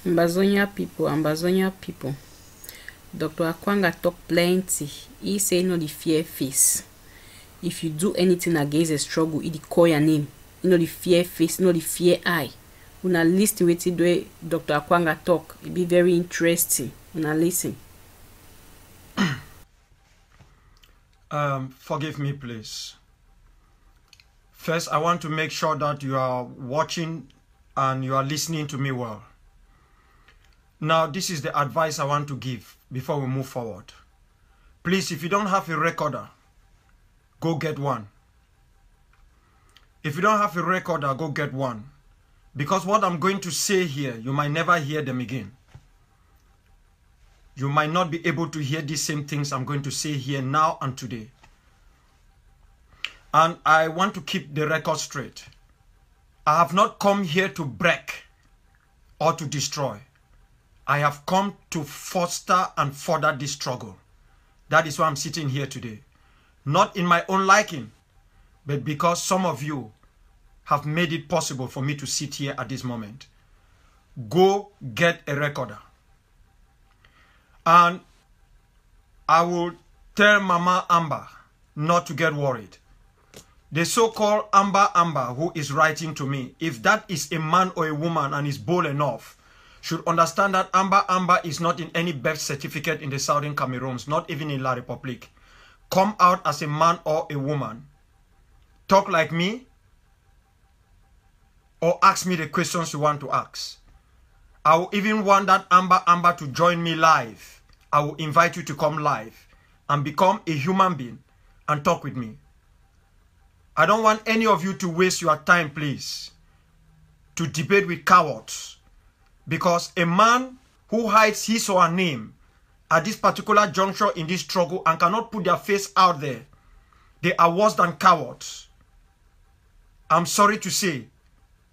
Ambazonia people. Dr. Akwanga talk plenty. He say no the fear face. If you do anything against a struggle, he call your name. You know the fear face, no the fear eye. Una listen with the way Dr. Akwanga talk. It be very interesting. Una listen. Forgive me, please. First, I want to make sure that you are watching and you are listening to me well. Now, this is the advice I want to give before we move forward. Please, if you don't have a recorder, go get one. If you don't have a recorder, go get one. Because what I'm going to say here, you might never hear them again. You might not be able to hear these same things I'm going to say here now and today. And I want to keep the record straight. I have not come here to break or to destroy. I have come to foster and further this struggle. That is why I'm sitting here today. Not in my own liking, but because some of you have made it possible for me to sit here at this moment. Go get a recorder. And I will tell Mama Amber not to get worried. The so-called Amber who is writing to me, if that is a man or a woman and is bold enough, should understand that Amber is not in any birth certificate in the Southern Cameroons, not even in La Republique. Come out as a man or a woman. Talk like me, or ask me the questions you want to ask. I will even want that Amber to join me live. I will invite you to come live and become a human being and talk with me. I don't want any of you to waste your time, please, to debate with cowards. Because a man who hides his or her name at this particular juncture in this struggle and cannot put their face out there, they are worse than cowards. I'm sorry to say,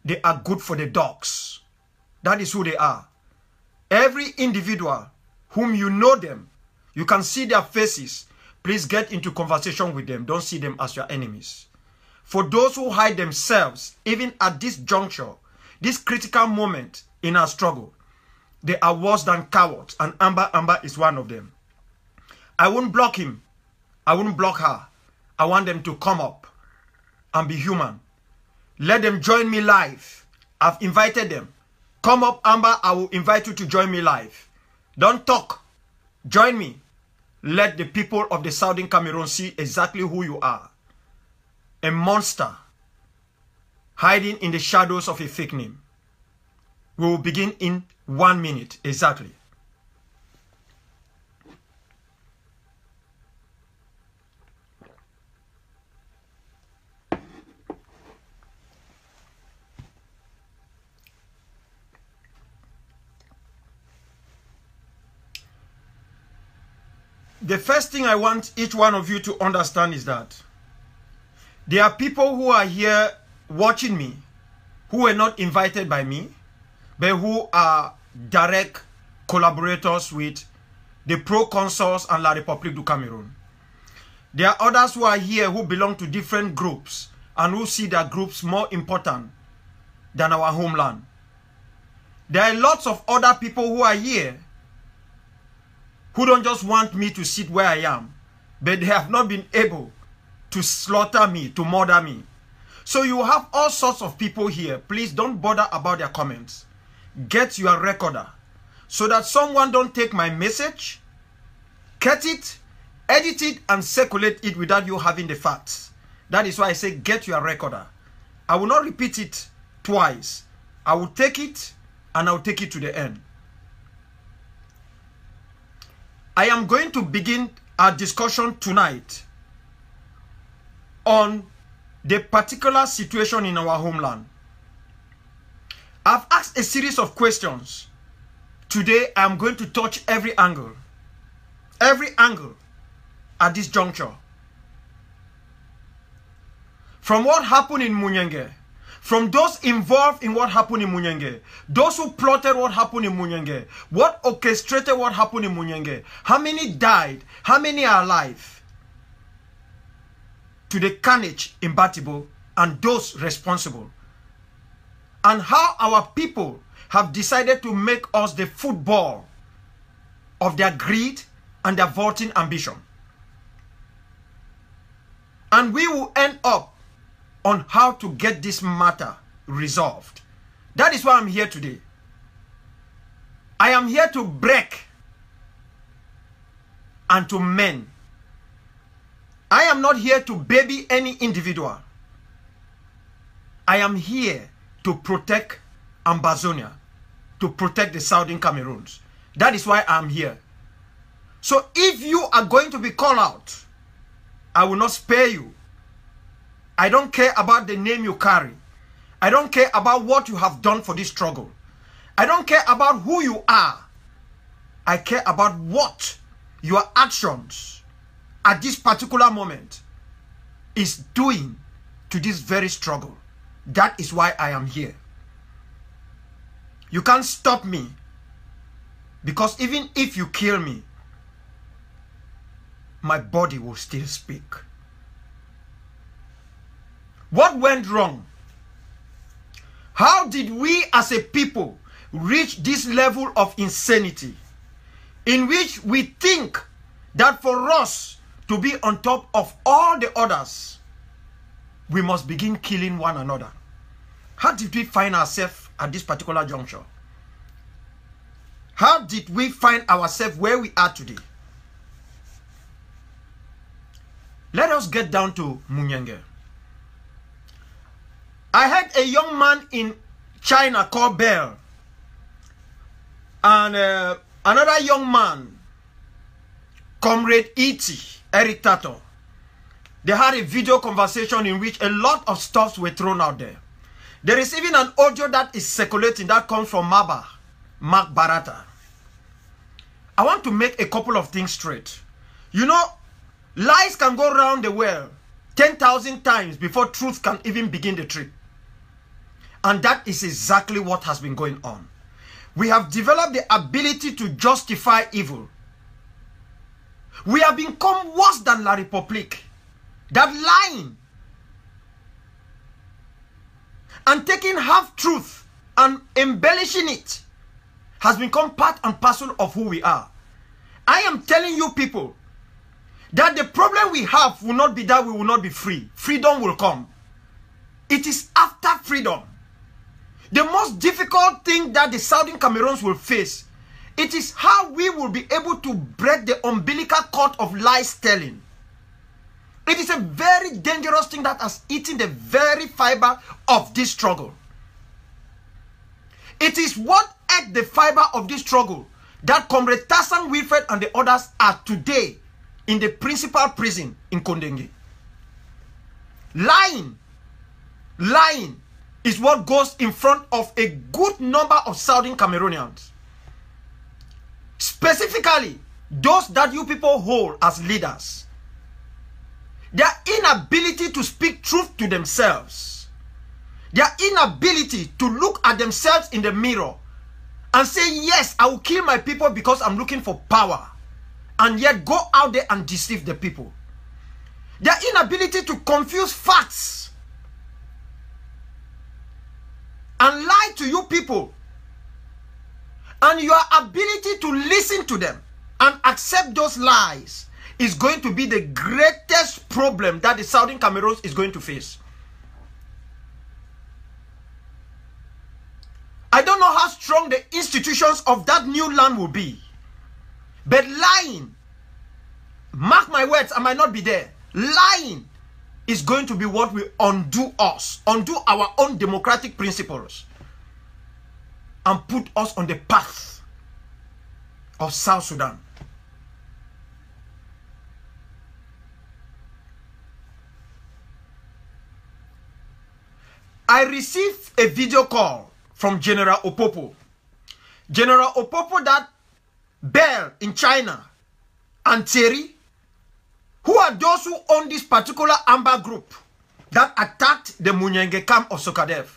they are good for the dogs. That is who they are. Every individual whom you know them, you can see their faces, please get into conversation with them. Don't see them as your enemies. For those who hide themselves, even at this juncture, this critical moment in our struggle, they are worse than cowards, and Amber is one of them. I won't block him. I won't block her. I want them to come up and be human. Let them join me live. I've invited them. Come up, Amber. I will invite you to join me live. Don't talk. Join me. Let the people of the Southern Cameroon see exactly who you are. A monster hiding in the shadows of a fake name. We will begin in 1 minute exactly. The first thing I want each one of you to understand is that there are people who are here watching me who were not invited by me, but who are direct collaborators with the proconsuls and La République du Cameroon. There are others who are here who belong to different groups and who see their groups more important than our homeland. There are lots of other people who are here who don't just want me to sit where I am, but they have not been able to slaughter me, to murder me. So you have all sorts of people here. Please don't bother about their comments. Get your recorder so that someone don't take my message, cut it, edit it, and circulate it without you having the facts. That is why I say get your recorder. I will not repeat it twice. I will take it and I will take it to the end. I am going to begin our discussion tonight on the particular situation in our homeland. I've asked a series of questions. Today, I'm going to touch every angle at this juncture. From what happened in Munyenge, from those involved in what happened in Munyenge, those who plotted what happened in Munyenge, what orchestrated what happened in Munyenge, how many died, how many are alive, to the carnage in Batibo and those responsible, and how our people have decided to make us the football of their greed and their vaulting ambition. And we will end up on how to get this matter resolved. That is why I'm here today. I am here to break and to mend. I am not here to baby any individual. I am here to protect Ambazonia, to protect the southern Cameroons. That is why I'm here. So if you are going to be called out, I will not spare you. I don't care about the name you carry. I don't care about what you have done for this struggle. I don't care about who you are. I care about what your actions at this particular moment is doing to this very struggle. That is why I am here. You can't stop me, because even if you kill me, my body will still speak. What went wrong? How did we as a people reach this level of insanity in which we think that for us to be on top of all the others, we must begin killing one another? How did we find ourselves at this particular juncture? How did we find ourselves where we are today? Let us get down to Munyenge. I had a young man in China called Bell, and another young man, Comrade E.T., Eric Tato. They had a video conversation in which a lot of stuffs were thrown out there. There is even an audio that is circulating that comes from Mark Barata. I want to make a couple of things straight. You know, lies can go around the world 10,000 times before truth can even begin the trip. And that is exactly what has been going on. We have developed the ability to justify evil. We have become worse than La République. That lying and taking half-truth and embellishing it has become part and parcel of who we are. I am telling you people that the problem we have will not be that we will not be free. Freedom will come. It is after freedom. The most difficult thing that the Southern Cameroons will face, it is how we will be able to break the umbilical cord of lies telling. It is a very dangerous thing that has eaten the very fiber of this struggle. It is what ate the fiber of this struggle that Comrade Tassan Wilfred and the others are today in the principal prison in Kondenge. Lying is what goes in front of a good number of Southern Cameroonians. Specifically, those that you people hold as leaders. Their inability to speak truth to themselves. Their inability to look at themselves in the mirror and say, yes, I will kill my people because I'm looking for power. And yet go out there and deceive the people. Their inability to confuse facts and lie to you people. And your ability to listen to them and accept those lies is going to be the greatest problem that the Southern Cameroons is going to face. I don't know how strong the institutions of that new land will be. But lying, mark my words, I might not be there. Lying is going to be what will undo us, undo our own democratic principles, and put us on the path of South Sudan. I received a video call from General Opopo. General Opopo that Bell in China and Thierry, who are those who own this particular Amber group that attacked the Munyenge camp of Sokadev,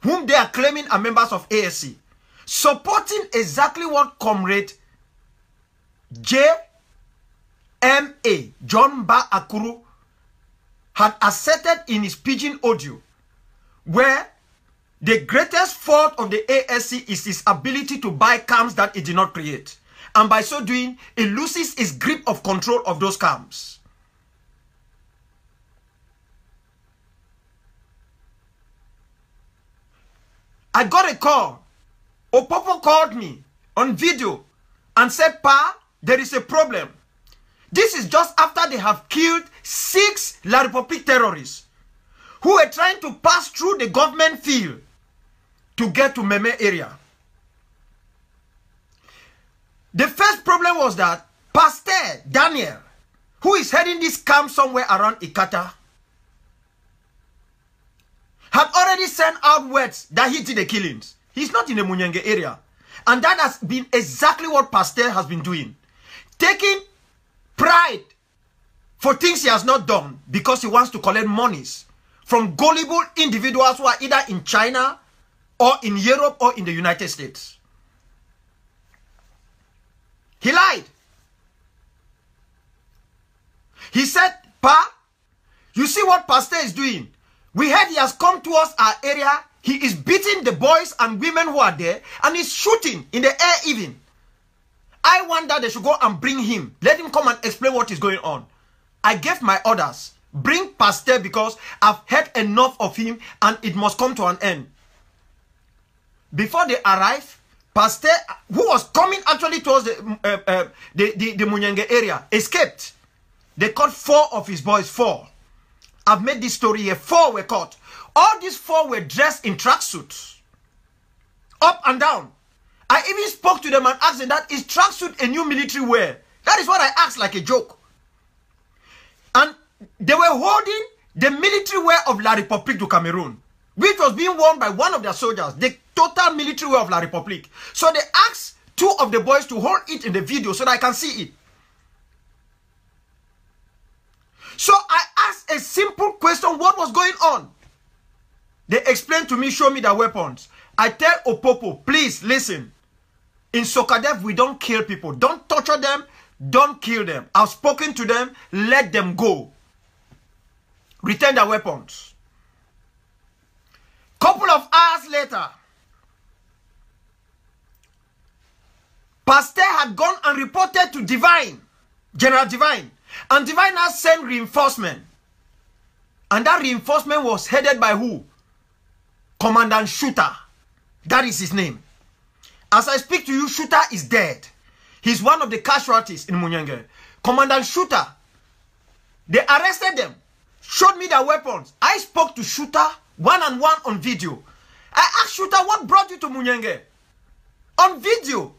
whom they are claiming are members of ASC, supporting exactly what Comrade J.M.A. John Ba Akuru had asserted in his pidgin audio, where The greatest fault of the ASC is its ability to buy camps that it did not create. And by so doing, it loses its grip of control of those camps. I got a call. Opopo called me on video and said, Pa, there is a problem. This is just after they have killed 6 La République terrorists who were trying to pass through the government field to get to Meme area. The first problem was that Pastor Daniel, who is heading this camp somewhere around Ikata, had already sent out words that he did the killings. He's not in the Munyenge area. And that has been exactly what Pastor has been doing. Taking pride for things he has not done because he wants to collect monies from gullible individuals who are either in China or in Europe or in the United States. He lied. He said, Pa, you see what Pastor is doing? We heard he has come towards our area. He is beating the boys and women who are there, and he's shooting in the air even. I wonder they should go and bring him. Let him come and explain what is going on. I gave my orders. Bring Pastor because I've heard enough of him and it must come to an end. Before they arrive, Pastor, who was coming actually towards the Munyenge area, escaped. They caught 4 of his boys, 4. I've made this story here. 4 were caught. All these 4 were dressed in tracksuits. Up and down. I even spoke to them and asked them that, is tracksuit a new military wear? That is what I asked like a joke. And they were holding the military wear of La République du Cameroon, which was being worn by one of their soldiers, the total military wear of La République. So they asked 2 of the boys to hold it in the video so that I can see it. So I asked a simple question, what was going on? They explained to me, show me their weapons. I tell Opopo, please listen. In Sokadev, we don't kill people. Don't torture them. Don't kill them. I've spoken to them. Let them go. Return their weapons. Couple of hours later, Pastor had gone and reported to Divine, General Divine. And Divine has sent reinforcement. And that reinforcement was headed by who? Commandant Shooter. That is his name. As I speak to you, Shooter is dead. He's one of the casualties in Munyenge. Commandant Shooter. They arrested them. Showed me their weapons. I spoke to Shooter one-on-one on video. I asked Shooter, what brought you to Munyenge? On video.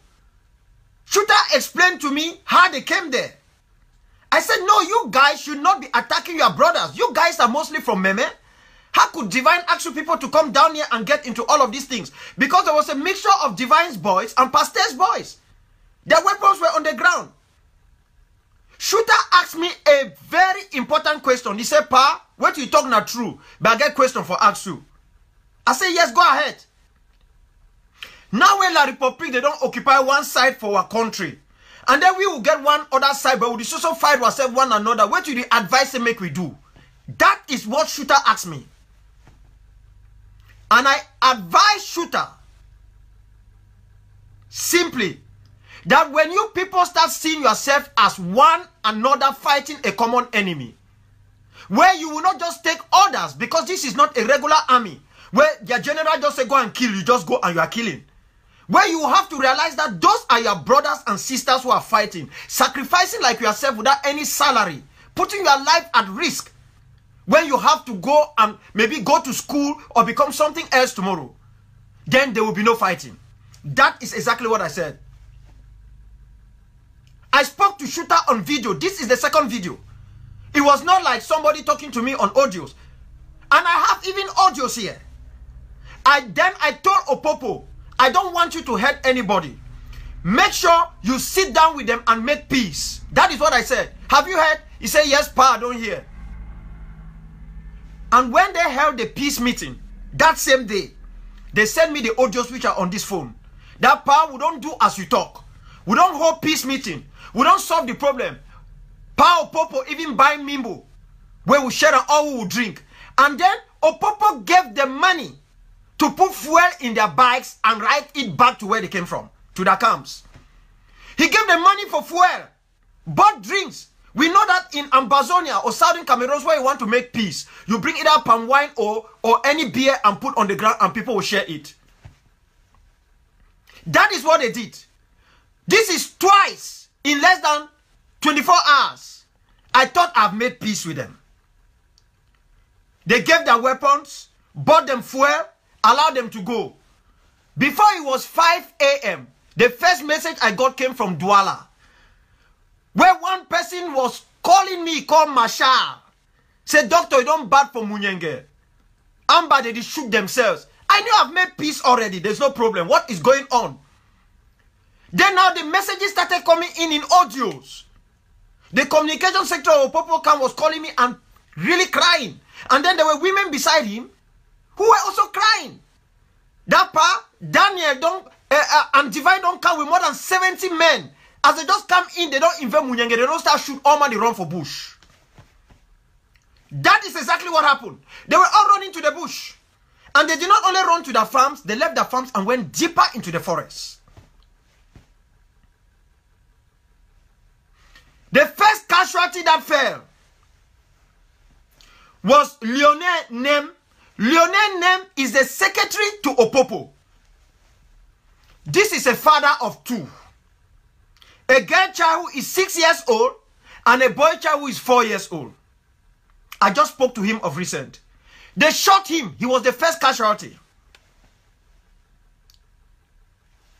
Shooter explained to me how they came there. I said, no, you guys should not be attacking your brothers. You guys are mostly from Meme. How could Divine ask you people to come down here and get into all of these things? Because there was a mixture of Divine's boys and Pastor's boys. Their weapons were on the ground. Shooter asked me a very important question. He said, Pa, what you talking are true, but I get a question for ask you. I said, yes, go ahead. Now when La République, they don't occupy one side for our country. And then we will get one other side, but we will also fight ourselves one another. What do you advise them make we do? That is what Shooter asked me. And I advise Shooter simply that when you people start seeing yourself as one another fighting a common enemy, where you will not just take orders, because this is not a regular army, where your general just say go and kill, you just go and you are killing. Where you have to realize that those are your brothers and sisters who are fighting, sacrificing like yourself without any salary, putting your life at risk. When you have to go and maybe go to school or become something else tomorrow, then there will be no fighting. That is exactly what I said. I spoke to Shooter on video. This is the second video. It was not like somebody talking to me on audios. And I have even audios here. I told Opopo, I don't want you to hurt anybody. Make sure you sit down with them and make peace. That is what I said. Have you heard? He said, yes, Pa, I don't hear. And when they held the peace meeting, that same day, they sent me the audios which are on this phone. That, Pa, we don't do as you talk. We don't hold peace meeting. We don't solve the problem. Pa Opopo even buy Mimbo, where we share and all we will drink. And then Opopo gave them money to put fuel in their bikes and ride it back to where they came from, to their camps. He gave them money for fuel, bought drinks. We know that in Ambazonia or Southern Cameroon, where you want to make peace, you bring either palm wine or any beer and put on the ground and people will share it. That is what they did. This is twice in less than 24 hours. I thought I've made peace with them. They gave their weapons, bought them fuel, allowed them to go. Before it was 5 a.m., the first message I got came from Douala, where one person was calling me, called Mashar. Said, doctor, you don't bad for Munyenge. Amba, they shoot themselves. I knew I've made peace already. There's no problem. What is going on? Then now the messages started coming in audios. The communication sector of Popo Camp was calling me and really crying. And then there were women beside him who were also crying. That part, Daniel and Divine don't come with more than 70 men. As they just come in, they don't invade Munyenge, they don't start shoot all man, they run for bush. That is exactly what happened. They were all running to the bush. And they did not only run to their farms, they left their farms and went deeper into the forest. The first casualty that fell was Lionel Nem. Lionel Nem is the secretary to Opopo. This is a father of two. A girl child who is 6 years old and a boy child who is 4 years old. I just spoke to him of recent. They shot him. He was the first casualty.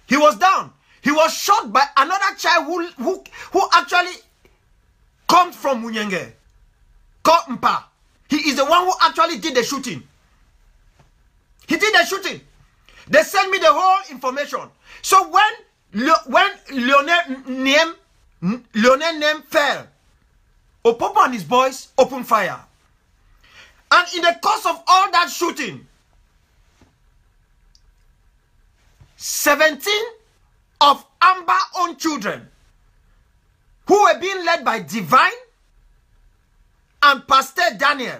He was down. He was shot by another child who actually comes from Munyenge, called Mpa. He is the one who actually did the shooting. He did the shooting. They sent me the whole information. So when Lionel Nem fell, Opopo and his boys opened fire. And in the course of all that shooting, 17 of Amber's own children, who were being led by Divine and Pastor Daniel,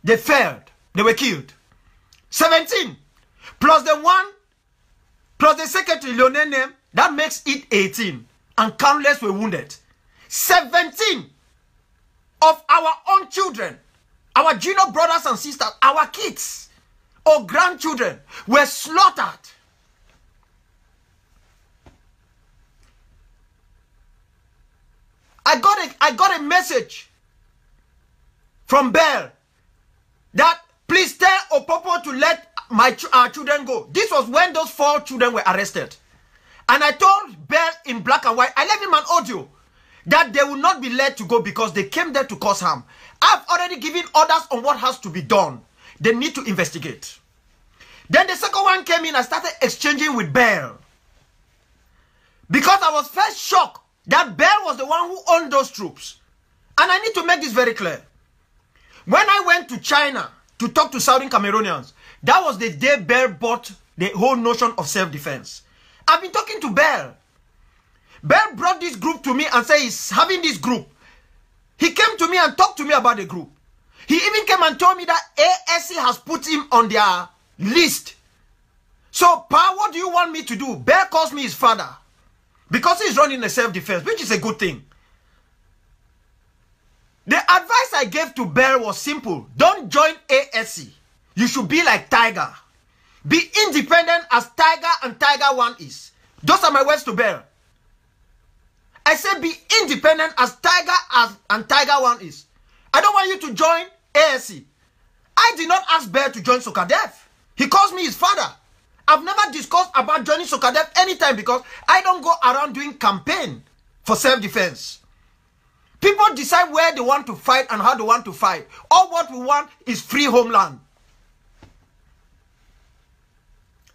they failed. They were killed. 17. Plus the one, plus the secretary, Lionel Nem, that makes it 18. And countless were wounded. 17 of our own children, our junior brothers and sisters, our kids or grandchildren were slaughtered. I got a message from Bell that please tell Opopo to let our children go. This was when those 4 children were arrested. And I told Bell in black and white, I left him an audio, that they will not be let to go because they came there to cause harm. I've already given orders on what has to be done. They need to investigate. Then the second one came in, I started exchanging with Bell. Because I was first shocked that Bell was the one who owned those troops. And I need to make this very clear. When I went to China to talk to Southern Cameroonians, that was the day Bell bought the whole notion of self-defense. I've been talking to Bell. Bell brought this group to me and said he's having this group. He came to me and talked to me about the group. He even came and told me that ASC has put him on their list. So, Pa, what do you want me to do? Bell calls me his father. Because he's running a self-defense, which is a good thing. The advice I gave to Bell was simple. Don't join ASC. You should be like Tiger. Be independent as Tiger and Tiger One is. Those are my words to Bell. I said be independent as Tiger and Tiger One is. I don't want you to join ASC. I did not ask Bell to join Sokadev. He calls me his father. I've never discussed about joining Sokadev anytime because I don't go around doing campaign for self-defense. People decide where they want to fight and how they want to fight. All what we want is free homeland.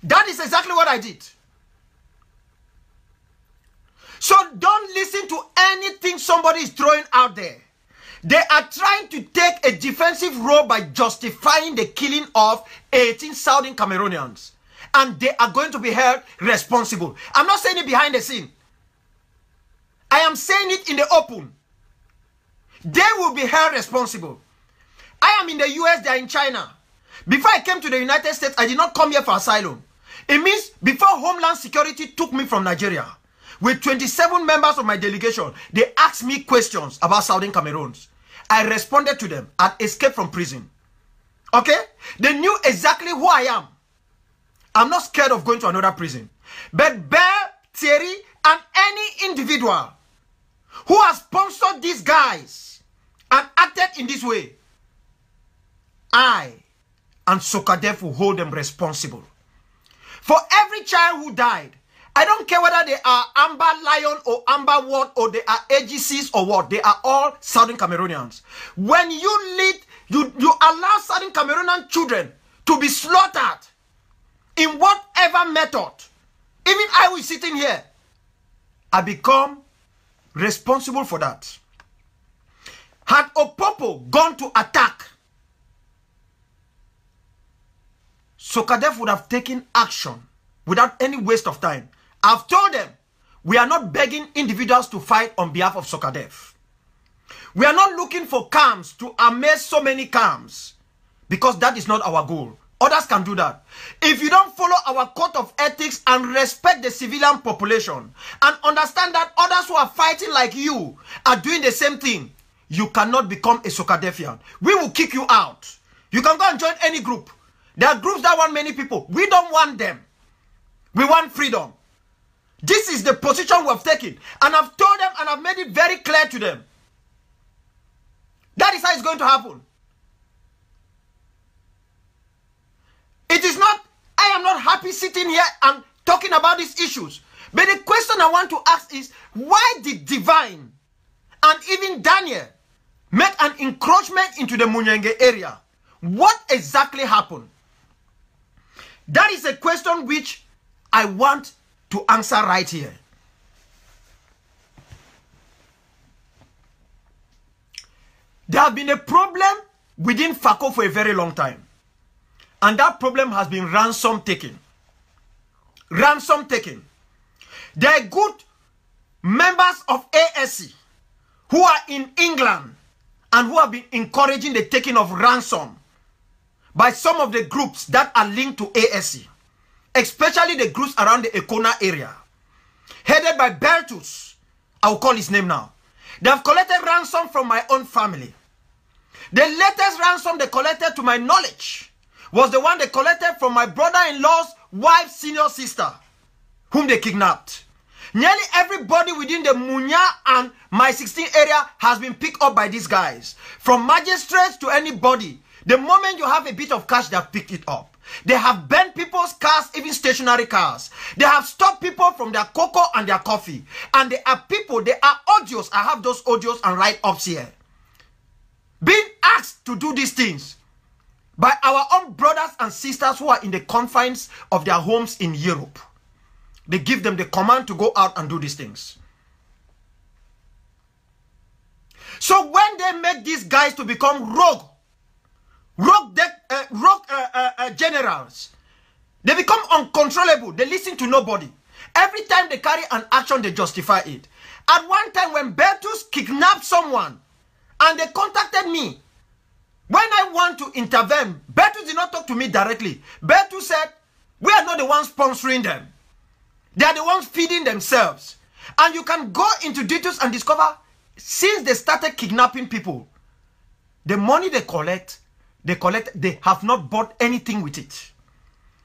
That is exactly what I did. So don't listen to anything somebody is throwing out there. They are trying to take a defensive role by justifying the killing of 18 Southern Cameroonians. And they are going to be held responsible. I'm not saying it behind the scene. I am saying it in the open. They will be held responsible. I am in the US, they are in China. Before I came to the United States, I did not come here for asylum. It means before Homeland Security took me from Nigeria, with 27 members of my delegation, they asked me questions about Southern Cameroon. I responded to them and escaped from prison. Okay? They knew exactly who I am. I'm not scared of going to another prison. But Bear, Thierry, and any individual who has sponsored these guys and acted in this way, I and Sokadef will hold them responsible. For every child who died, I don't care whether they are Amber Lion or Amber What or they are AGCs or what, they are all Southern Cameroonians. When you lead, you allow Southern Cameroonian children to be slaughtered in whatever method, even I was sitting here, I become responsible for that. Had Opopo gone to attack, Sokadef would have taken action without any waste of time. I've told them, we are not begging individuals to fight on behalf of Sokadef. We are not looking for camps to amaze so many camps, because that is not our goal. Others can do that. If you don't follow our code of ethics and respect the civilian population and understand that others who are fighting like you are doing the same thing, you cannot become a Sokadefian. We will kick you out. You can go and join any group. There are groups that want many people. We don't want them. We want freedom. This is the position we have taken. And I've told them and I've made it very clear to them. That is how it's going to happen. It is not, I am not happy sitting here and talking about these issues. But the question I want to ask is, why did Divine and even Daniel make an encroachment into the Munyenge area? What exactly happened? That is a question which I want to answer right here. There has been a problem within FACO for a very long time. And that problem has been ransom taking. Ransom taking. There are good members of ASC who are in England and who have been encouraging the taking of ransom by some of the groups that are linked to ASC, especially the groups around the Ekona area, headed by Bertus. I will call his name now. They have collected ransom from my own family. The latest ransom they collected, to my knowledge, was the one they collected from my brother-in-law's wife's senior sister, whom they kidnapped. Nearly everybody within the Munya and my 16 area has been picked up by these guys. From magistrates to anybody. The moment you have a bit of cash, they have picked it up. They have burnt people's cars, even stationary cars. They have stopped people from their cocoa and their coffee. And there are people, there are audios. I have those audios and write-ups here. Being asked to do these things by our own brothers and sisters who are in the confines of their homes in Europe. They give them the command to go out and do these things. So when they make these guys to become rogue generals, they become uncontrollable. They listen to nobody. Every time they carry an action, they justify it. At one time when Bertus kidnapped someone and they contacted me, when I want to intervene, Bertus did not talk to me directly. Bertus said, we are not the ones sponsoring them. They are the ones feeding themselves. And you can go into details and discover, since they started kidnapping people, the money they collect, they have not bought anything with it.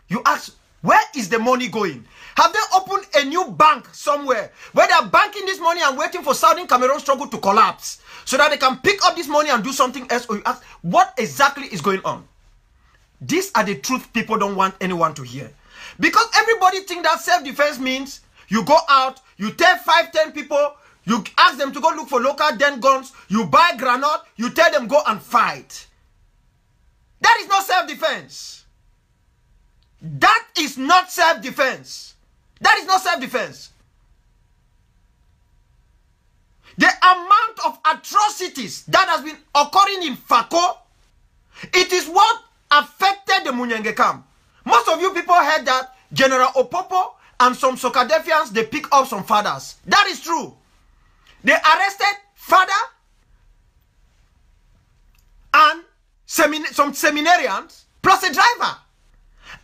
You ask, where is the money going? Have they opened a new bank somewhere where they are banking this money and waiting for Southern Cameroon struggle to collapse so that they can pick up this money and do something else? Or you ask, what exactly is going on? These are the truth people don't want anyone to hear. Because everybody thinks that self-defense means you go out, you tell 5-10 people, you ask them to go look for local den guns, you buy granite, you tell them go and fight. That is not self-defense. That is not self-defense. That is not self-defense. The amount of atrocities that has been occurring in FACO, it is what affected the Munyenge camp. Most of you people heard that General Opopo and some Sokadefians, they pick up some fathers. That is true. They arrested father and some seminarians, plus a driver.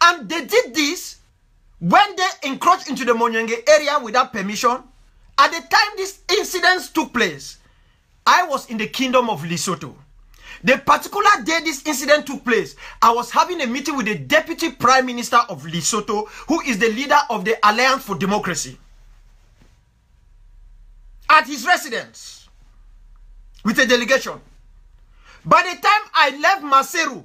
And they did this when they encroached into the Monyenge area without permission. At the time these incidents took place, I was in the Kingdom of Lesotho. The particular day this incident took place, I was having a meeting with the Deputy Prime Minister of Lesotho, who is the leader of the Alliance for Democracy, at his residence with a delegation. By the time I left Maseru,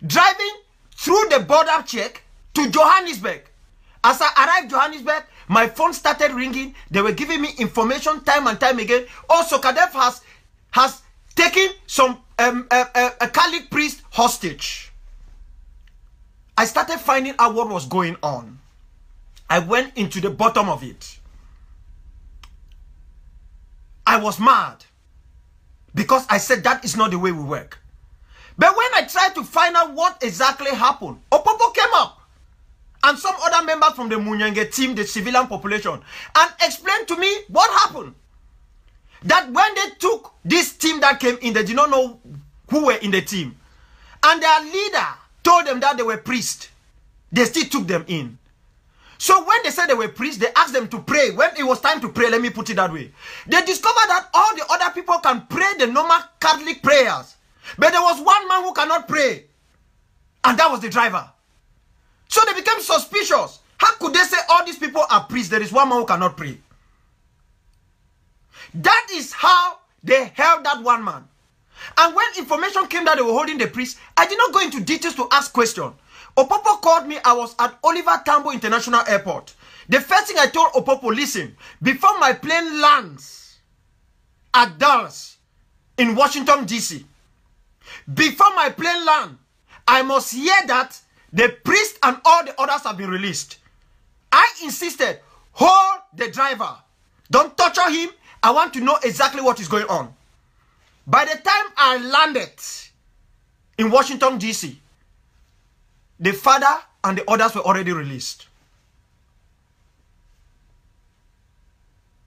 driving through the border check to Johannesburg, as I arrived Johannesburg, my phone started ringing. They were giving me information time and time again. Also, Kadef has taken some a Catholic priest hostage. I started finding out what was going on. I went into the bottom of it. I was mad because I said that is not the way we work. But when I tried to find out what exactly happened, Opopo came up and some other members from the Munyenge team, the civilian population, and explained to me what happened. That when they took this team that came in, they did not know who were in the team. And their leader told them that they were priests. They still took them in. So when they said they were priests, they asked them to pray. When it was time to pray, let me put it that way, they discovered that all the other people can pray the normal Catholic prayers. But there was one man who cannot pray. And that was the driver. So they became suspicious. How could they say all these people are priests? There is one man who cannot pray. That is how they held that one man. And when information came that they were holding the priest, I did not go into details to ask questions. Opopo called me. I was at Oliver Tambo International Airport. The first thing I told Opopo, listen, before my plane lands at Dallas in Washington, D.C., before my plane lands, I must hear that the priest and all the others have been released. I insisted, hold the driver. Don't torture him. I want to know exactly what is going on. By the time I landed in Washington, D.C., the father and the others were already released.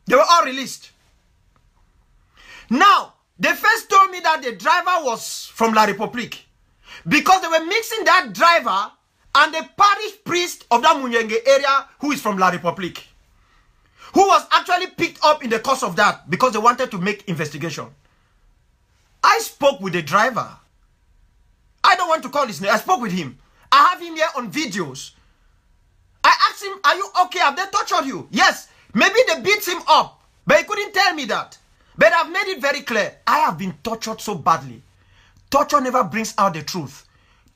They were all released. Now, they first told me that the driver was from La République because they were mixing that driver and the parish priest of that Munyenge area who is from La République, who was actually picked up in the course of that because they wanted to make investigation. I spoke with the driver. I don't want to call his name. I spoke with him. I have him here on videos. I asked him, are you okay? Have they tortured you? Yes. Maybe they beat him up, but he couldn't tell me that. But I've made it very clear. I have been tortured so badly. Torture never brings out the truth.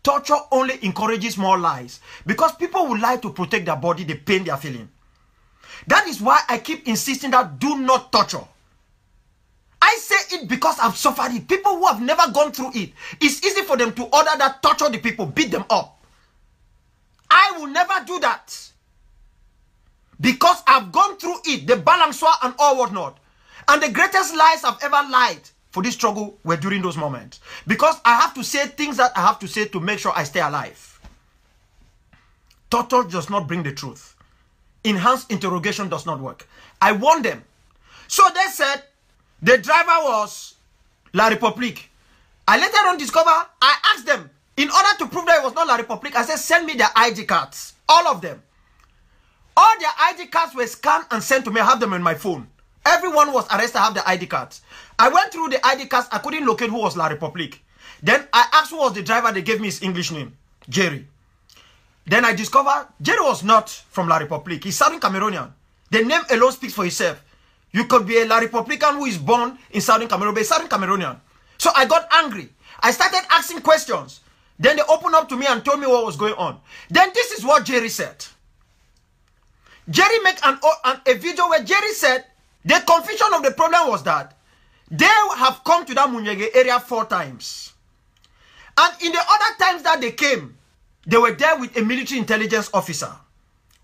Torture only encourages more lies. Because people will lie to protect their body, the pain they are feeling. That is why I keep insisting that do not torture. I say it because I've suffered it. People who have never gone through it, it's easy for them to order that torture the people, beat them up. I will never do that. Because I've gone through it, the balancer and all whatnot. And the greatest lies I've ever lied for this struggle were during those moments. Because I have to say things that I have to say to make sure I stay alive. Torture does not bring the truth. Enhanced interrogation does not work. I warned them. So they said the driver was La République. I later on discover, I asked them, in order to prove that it was not La République, I said, send me their ID cards. All of them. All their ID cards were scanned and sent to me. I have them on my phone. Everyone was arrested. I have the ID cards. I went through the ID cards. I couldn't locate who was La République. Then I asked who was the driver. They gave me his English name, Jerry. Then I discovered Jerry was not from La République. He's Southern Cameroonian. The name alone speaks for itself. You could be a La Républican who is born in Southern Cameroon, but Southern Cameroonian. So I got angry. I started asking questions. Then they opened up to me and told me what was going on. Then this is what Jerry said. Jerry made a video where Jerry said the confusion of the problem was that they have come to that Munyege area 4 times. And in the other times that they came, they were there with a military intelligence officer.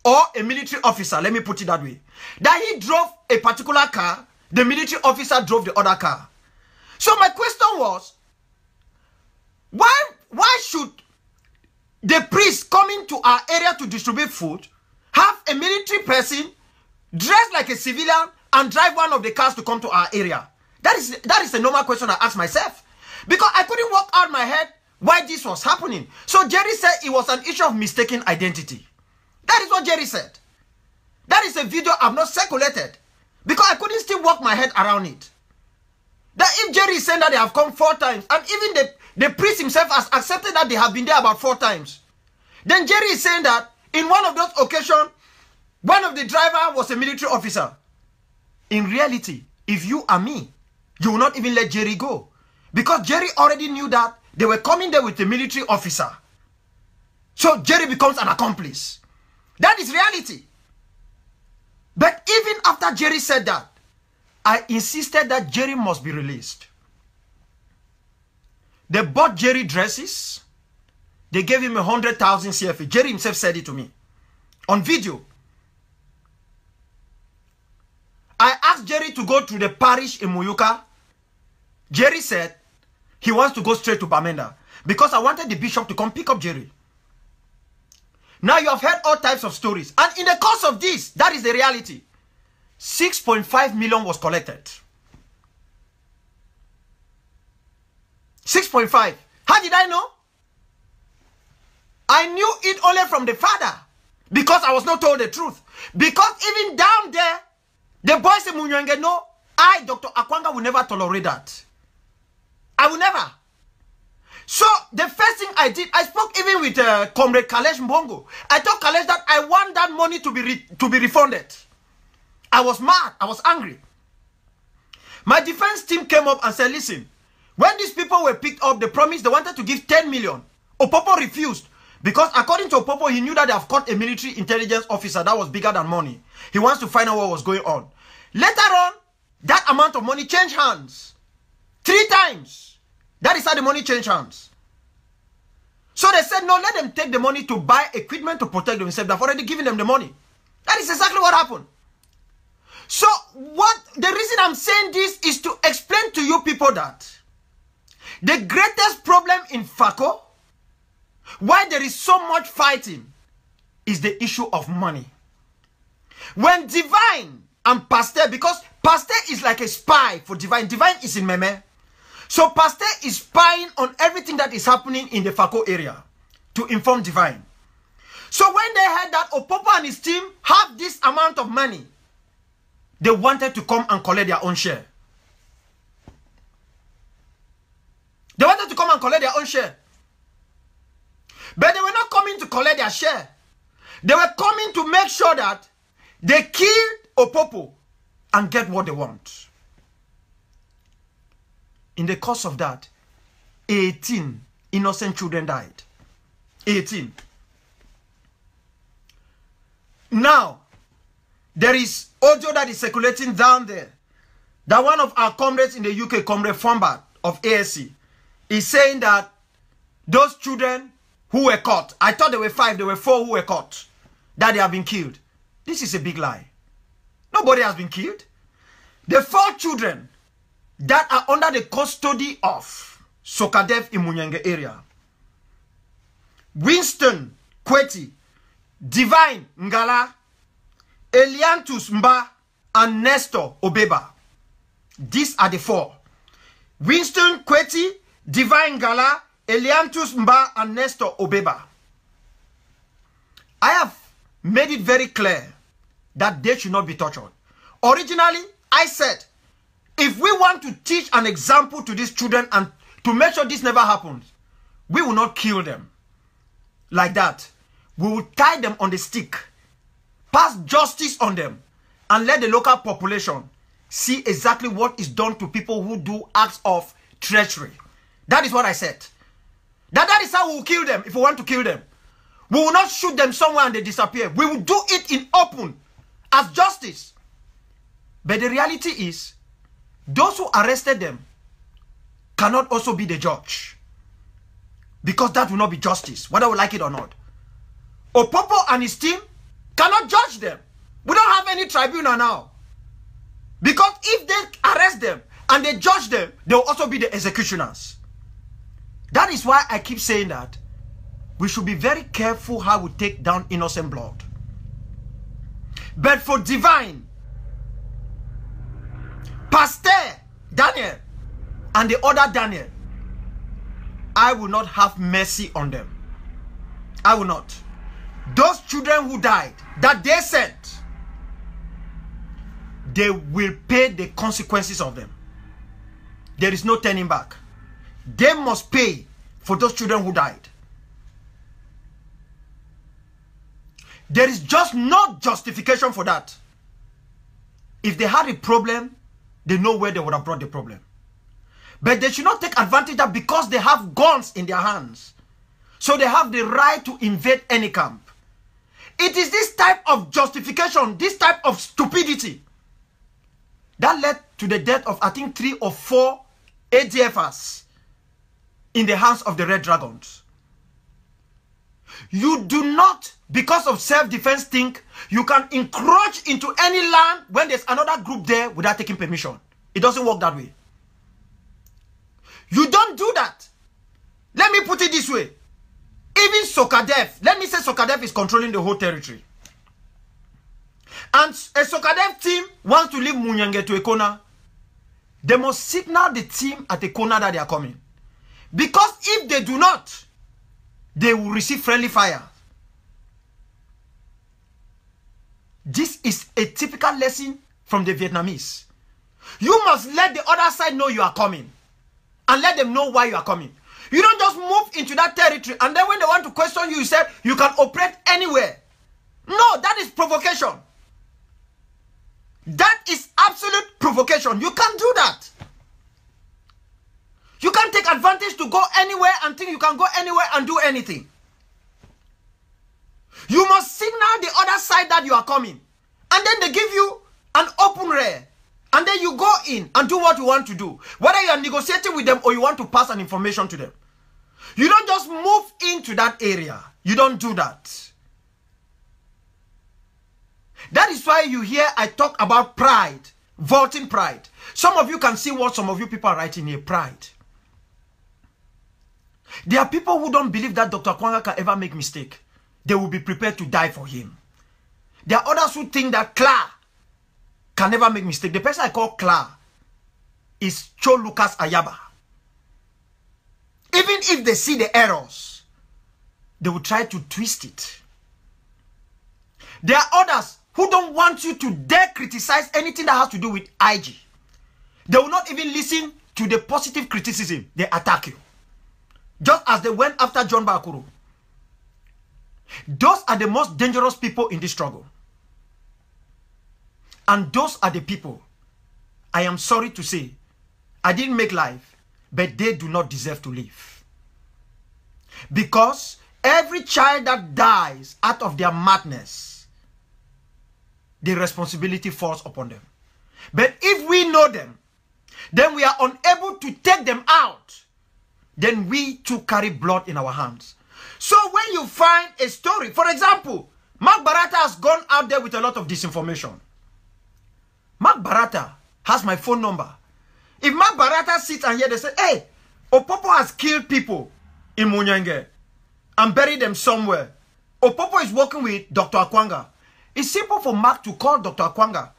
Or a military officer, let me put it that way. That he drove a particular car, the military officer drove the other car. So my question was, why should the priest coming to our area to distribute food have a military person dressed like a civilian and drive one of the cars to come to our area? That is a normal question I ask myself. Because I couldn't work out my head why this was happening. So Jerry said it was an issue of mistaken identity. That is what Jerry said. That is a video I've not circulated because I couldn't still work my head around it. That if Jerry is saying that they have come 4 times, and even the priest himself has accepted that they have been there about 4 times, then Jerry is saying that in one of those occasions, one of the driver was a military officer. In reality, if you are me, you will not even let Jerry go. Because Jerry already knew that they were coming there with a military officer. So Jerry becomes an accomplice. That is reality. But even after Jerry said that, I insisted that Jerry must be released. They bought Jerry dresses. They gave him 100,000 CFA. Jerry himself said it to me on video. I asked Jerry to go to the parish in Muyuka. Jerry said he wants to go straight to Bamenda because I wanted the bishop to come pick up Jerry. Now you have heard all types of stories. And in the course of this, that is the reality. 6.5 million was collected. 6.5. How did I know? I knew it only from the father because I was not told the truth. Because even down there, the boys in Munyenge know, I, Dr. Akwanga, will never tolerate that. I will never. So, the first thing I did, I spoke even with Comrade Kalesh Mbongo. I told Kalesh that I want that money to be refunded. I was mad. I was angry. My defense team came up and said, listen, when these people were picked up, they promised they wanted to give 10 million. Opopo refused. Because according to Opopo, he knew that they have caught a military intelligence officer that was bigger than money. He wants to find out what was going on. Later on, that amount of money changed hands. 3 times. That is how the money changed hands. So they said, no, let them take the money to buy equipment to protect themselves. They've already given them the money. That is exactly what happened. So the reason I'm saying this is to explain to you people that the greatest problem in FACO, why there is so much fighting, is the issue of money. When Divine and Pastor, because Pastor is like a spy for Divine. Divine is in Meme. So Pastor is spying on everything that is happening in the FACO area to inform Divine. So when they heard that Opopo and his team have this amount of money, they wanted to come and collect their own share. They wanted to come and collect their own share. But they were not coming to collect their share. They were coming to make sure that they kill Opopo and get what they want. In the course of that, 18 innocent children died. 18. Now, there is audio that is circulating down there that one of our comrades in the UK, Comrade Fombard of ASC, is saying that those children who were caught, I thought there were 5, there were 4 who were caught, that they have been killed. This is a big lie. Nobody has been killed. The 4 children that are under the custody of Sokadev in Munyenge area, Winston Kweti, Divine Ngala, Eliantus Mba, and Nestor Obeba. These are the 4. Winston Kweti, Divine Ngala, Eliantus Mba, and Nestor Obeba. I have made it very clear that they should not be tortured. Originally, I said, if we want to teach an example to these children and to make sure this never happens, we will not kill them like that. We will tie them on the stick, pass justice on them, and let the local population see exactly what is done to people who do acts of treachery. That is what I said. That is how we will kill them if we want to kill them. We will not shoot them somewhere and they disappear. We will do it in open as justice. But the reality is, those who arrested them cannot also be the judge. Because that will not be justice, whether we like it or not. Opopo and his team cannot judge them. We don't have any tribunal now. Because if they arrest them and they judge them, they will also be the executioners. That is why I keep saying that we should be very careful how we take down innocent blood. But for Divine, Pastor Daniel, and the other Daniel, I will not have mercy on them. I will not. Those children who died, that they sent, they will pay the consequences of them. There is no turning back. They must pay for those children who died. There is just no justification for that. If they had a problem, they know where they would have brought the problem. But they should not take advantage that because they have guns in their hands, so they have the right to invade any camp. It is this type of justification, this type of stupidity that led to the death of, I think, 3 or 4 ADFers in the hands of the Red Dragons. You do not, because of self-defense, think you can encroach into any land when there's another group there without taking permission. It doesn't work that way. You don't do that. Let me put it this way. Even Sokadef, let me say Sokadef is controlling the whole territory. And a Sokadef team wants to leave Munyenge to Ekona. They must signal the team at Ekona that they are coming. Because if they do not, they will receive friendly fire. This is a typical lesson from the Vietnamese. You must let the other side know you are coming. And let them know why you are coming. You don't just move into that territory and then when they want to question you, you say you can operate anywhere. No, that is provocation. That is absolute provocation. You can't do that. You can't take advantage to go anywhere and think you can go anywhere and do anything. You must signal the other side that you are coming. And then they give you an open rear. And then you go in and do what you want to do. Whether you are negotiating with them or you want to pass an information to them. You don't just move into that area. You don't do that. That is why you hear I talk about pride. Vaulting pride. Some of you can see what some of you people are writing here. Pride. There are people who don't believe that Dr. Akwanga can ever make mistake. They will be prepared to die for him. There are others who think that Kla can never make mistake. The person I call Kla is Cho Lucas Ayaba. Even if they see the errors, they will try to twist it. There are others who don't want you to dare criticize anything that has to do with IG. They will not even listen to the positive criticism. They attack you. Just as they went after John Bakuru. Those are the most dangerous people in this struggle. And those are the people, I am sorry to say, I didn't make life, but they do not deserve to live. Because every child that dies out of their madness, the responsibility falls upon them. But if we know them, then we are unable to take them out, then we too carry blood in our hands. So when you find a story, for example, Mark Barata has gone out there with a lot of disinformation. Mark Barata has my phone number. If Mark Barata sits and here they say, hey, Opopo has killed people in Munyenge and buried them somewhere. Opopo is working with Dr. Akwanga. It's simple for Mark to call Dr. Akwanga.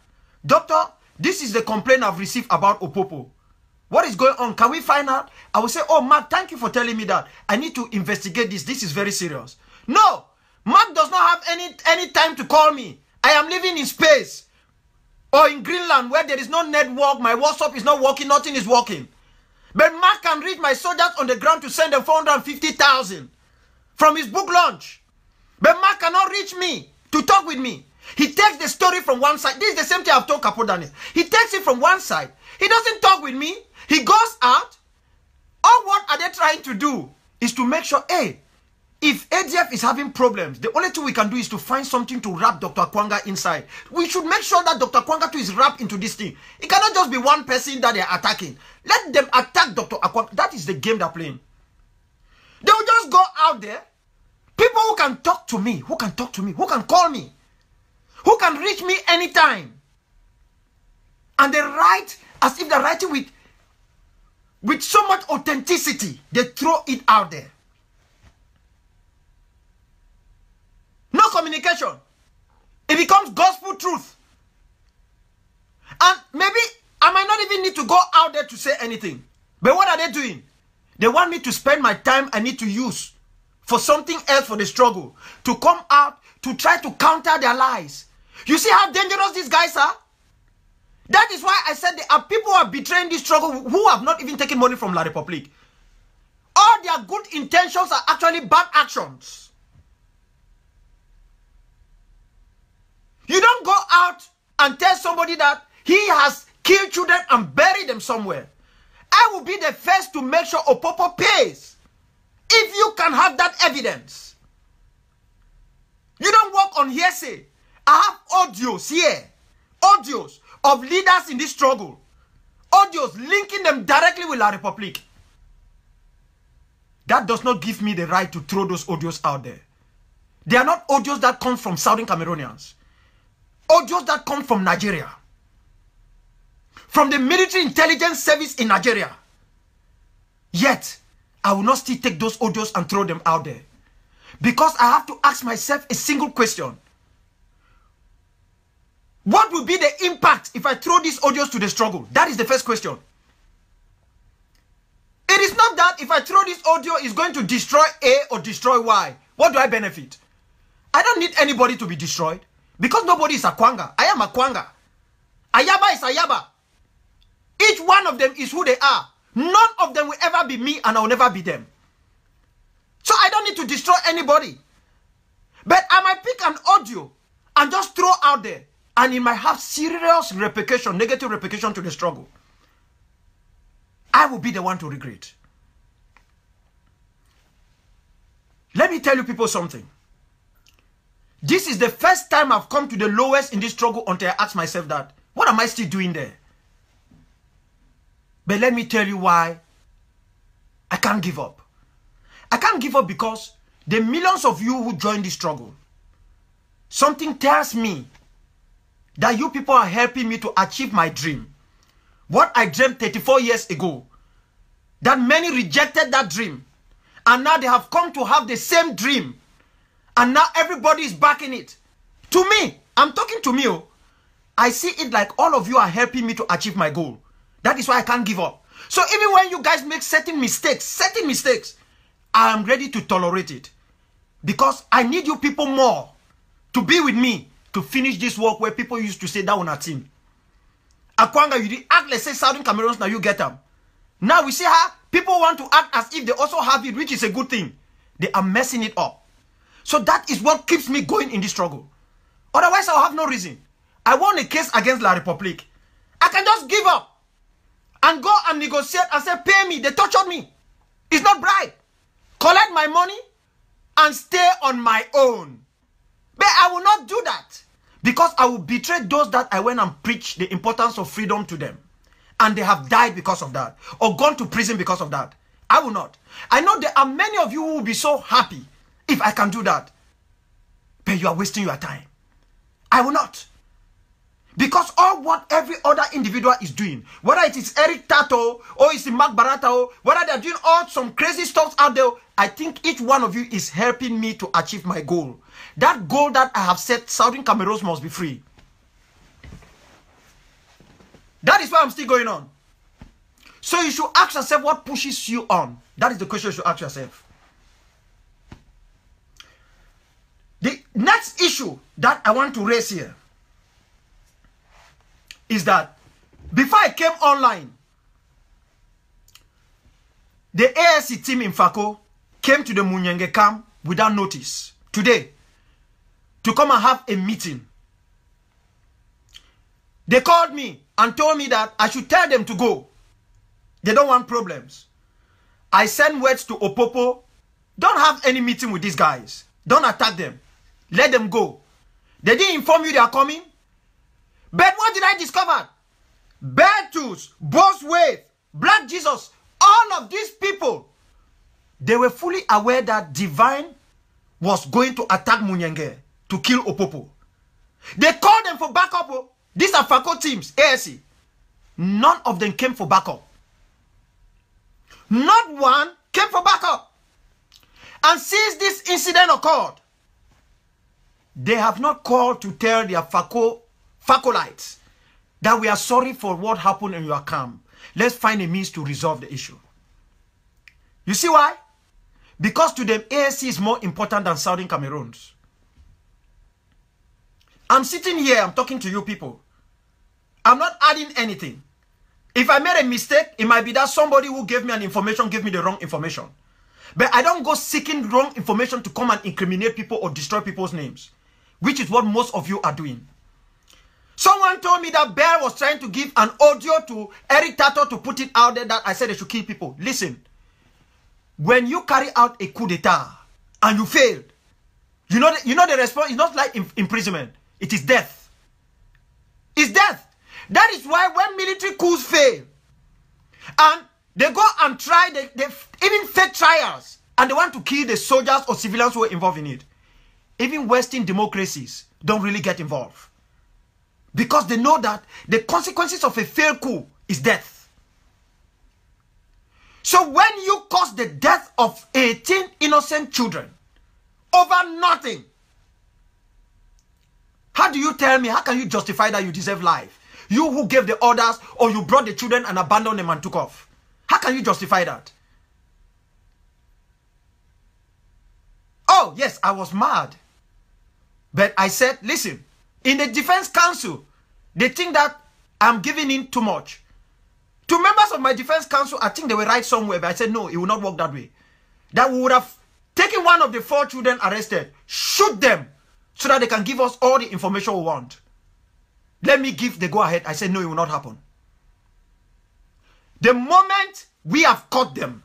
Doctor, this is the complaint I've received about Opopo. What is going on? Can we find out? I will say, oh, Mark, thank you for telling me that. I need to investigate this. This is very serious. No, Mark does not have any time to call me. I am living in space. Or in Greenland where there is no network, my WhatsApp is not working, nothing is working. But Mark can reach my soldiers on the ground to send them 450,000 from his book launch. But Mark cannot reach me to talk with me. He takes the story from one side. This is the same thing I've told Capo Daniel. He takes it from one side. He doesn't talk with me. He goes out. All what are they trying to do is to make sure, hey, if ADF is having problems, the only thing we can do is to find something to wrap Dr. Akwanga inside. We should make sure that Dr. Akwanga too is wrapped into this thing. It cannot just be one person that they are attacking. Let them attack Dr. Akwanga. That is the game they're playing. They will just go out there. People who can talk to me, who can call me, who can reach me anytime. And they write as if they're writing with so much authenticity. They throw it out there. No communication. It becomes gospel truth. And maybe I might not even need to go out there to say anything. But what are they doing? They want me to spend my time I need to use for something else for the struggle, to come out, to try to counter their lies. You see how dangerous these guys are? That is why I said there are people who are betraying this struggle who have not even taken money from La République. All their good intentions are actually bad actions. You don't go out and tell somebody that he has killed children and buried them somewhere. I will be the first to make sure Opopo pays. If you can have that evidence. You don't work on hearsay. I have audios here. Audios of leaders in this struggle. Audios linking them directly with La République. That does not give me the right to throw those audios out there. They are not audios that come from Southern Cameroonians. Audios that come from Nigeria. From the military intelligence service in Nigeria. Yet, I will not still take those audios and throw them out there. Because I have to ask myself a single question. What will be the impact if I throw these audios to the struggle? That is the first question. It is not that if I throw this audio, it's going to destroy A or destroy Y. What do I benefit? I don't need anybody to be destroyed. Because nobody is Akwanga. I am Akwanga. Ayaba is Ayaba. Each one of them is who they are. None of them will ever be me and I will never be them. So I don't need to destroy anybody. But I might pick an audio and just throw out there. And it might have serious repercussion, negative repercussion to the struggle. I will be the one to regret. Let me tell you people something. This is the first time I've come to the lowest in this struggle until I ask myself that, what am I still doing there? But let me tell you why I can't give up. I can't give up because the millions of you who joined this struggle, something tells me that you people are helping me to achieve my dream. What I dreamed 34 years ago, that many rejected that dream. And now they have come to have the same dream. And now everybody is backing it. To me, I'm talking to me. I see it like all of you are helping me to achieve my goal. That is why I can't give up. So even when you guys make certain mistakes, I am ready to tolerate it. Because I need you people more to be with me to finish this work where people used to say that on our team. Akwanga, you did act like say Southern Cameroons, now you get them. Now we see how people want to act as if they also have it, which is a good thing. They are messing it up. So that is what keeps me going in this struggle. Otherwise, I'll have no reason. I won a case against La République. I can just give up and go and negotiate and say, pay me. They tortured me. It's not bribe. Collect my money and stay on my own. But I will not do that because I will betray those that I went and preached the importance of freedom to them. And they have died because of that or gone to prison because of that. I will not. I know there are many of you who will be so happy if I can do that. But you are wasting your time. I will not. Because all what every other individual is doing, whether it is Eric Tato or it's Mark Barata, whether they are doing all some crazy stuff out there, I think each one of you is helping me to achieve my goal. That goal that I have set, Southern Cameroon must be free. That is why I'm still going on. So you should ask yourself what pushes you on. That is the question you should ask yourself. The next issue that I want to raise here is that before I came online, the ASC team in Fako came to the Munyenge camp without notice today to come and have a meeting. They called me and told me that I should tell them to go. They don't want problems. I sent words to Opopo. Don't have any meeting with these guys. Don't attack them. Let them go. They didn't inform you they are coming. But what did I discover? Bertus, Boss Wave, Black Jesus, all of these people, they were fully aware that Divine was going to attack Munyenge to kill Opopo. They called them for backup. These are Fako teams, ASC. None of them came for backup. Not one came for backup. And since this incident occurred, they have not called to tell their Fakolites that we are sorry for what happened in your camp. Let's find a means to resolve the issue. You see why? Because to them, ASC is more important than Southern Cameroons. I'm sitting here, I'm talking to you people. I'm not adding anything. If I made a mistake, it might be that somebody who gave me an information gave me the wrong information. But I don't go seeking wrong information to come and incriminate people or destroy people's names, which is what most of you are doing. Someone told me that Bear was trying to give an audio to Eric Tato to put it out there that I said they should kill people. Listen, when you carry out a coup d'etat and you failed, you know the response is not like imprisonment. It is death. It's death. That is why when military coups fail, and they go and try, they even fake trials, and they want to kill the soldiers or civilians who were involved in it. Even Western democracies don't really get involved. Because they know that the consequences of a failed coup is death. So when you cause the death of 18 innocent children over nothing, how do you tell me, how can you justify that you deserve life? You who gave the orders, or you brought the children and abandoned them and took off. How can you justify that? Oh, yes, I was mad. But I said, listen, in the Defense Council, they think that I'm giving in too much. To members of my Defense Council, I think they were right somewhere, but I said, no, it will not work that way. That we would have taken one of the 4 children arrested, shoot them, so that they can give us all the information we want. Let me give the go-ahead. I said, no, it will not happen. The moment we have caught them,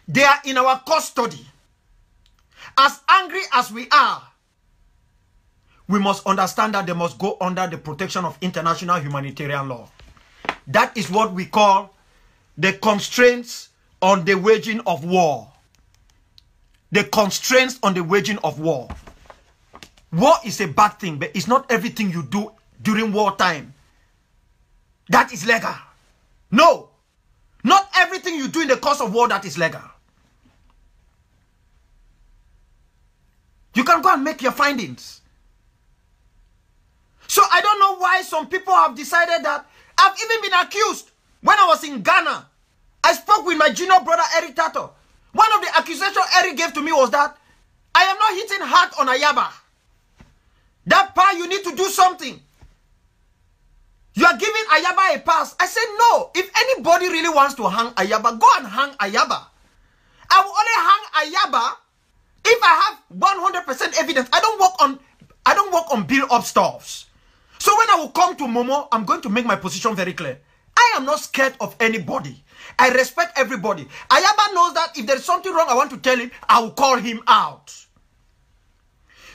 they are in our custody. As angry as we are, we must understand that they must go under the protection of international humanitarian law. That is what we call the constraints on the waging of war. The constraints on the waging of war. War is a bad thing, but it's not everything you do during wartime that is legal. No. Not everything you do in the course of war that is legal. You can go and make your findings. So I don't know why some people have decided that. I've even been accused. When I was in Ghana, I spoke with my junior brother Eric Tato. One of the accusations Eric gave to me was that I am not hitting hard on Ayaba. That part you need to do something. You are giving Ayaba a pass. I said no. If anybody really wants to hang Ayaba, go and hang Ayaba. I will only hang Ayaba if I have 100% evidence. I don't work on build-up stuffs. So when I will come to Momo, I'm going to make my position very clear. I am not scared of anybody. I respect everybody. Ayaba knows that if there is something wrong I want to tell him, I will call him out.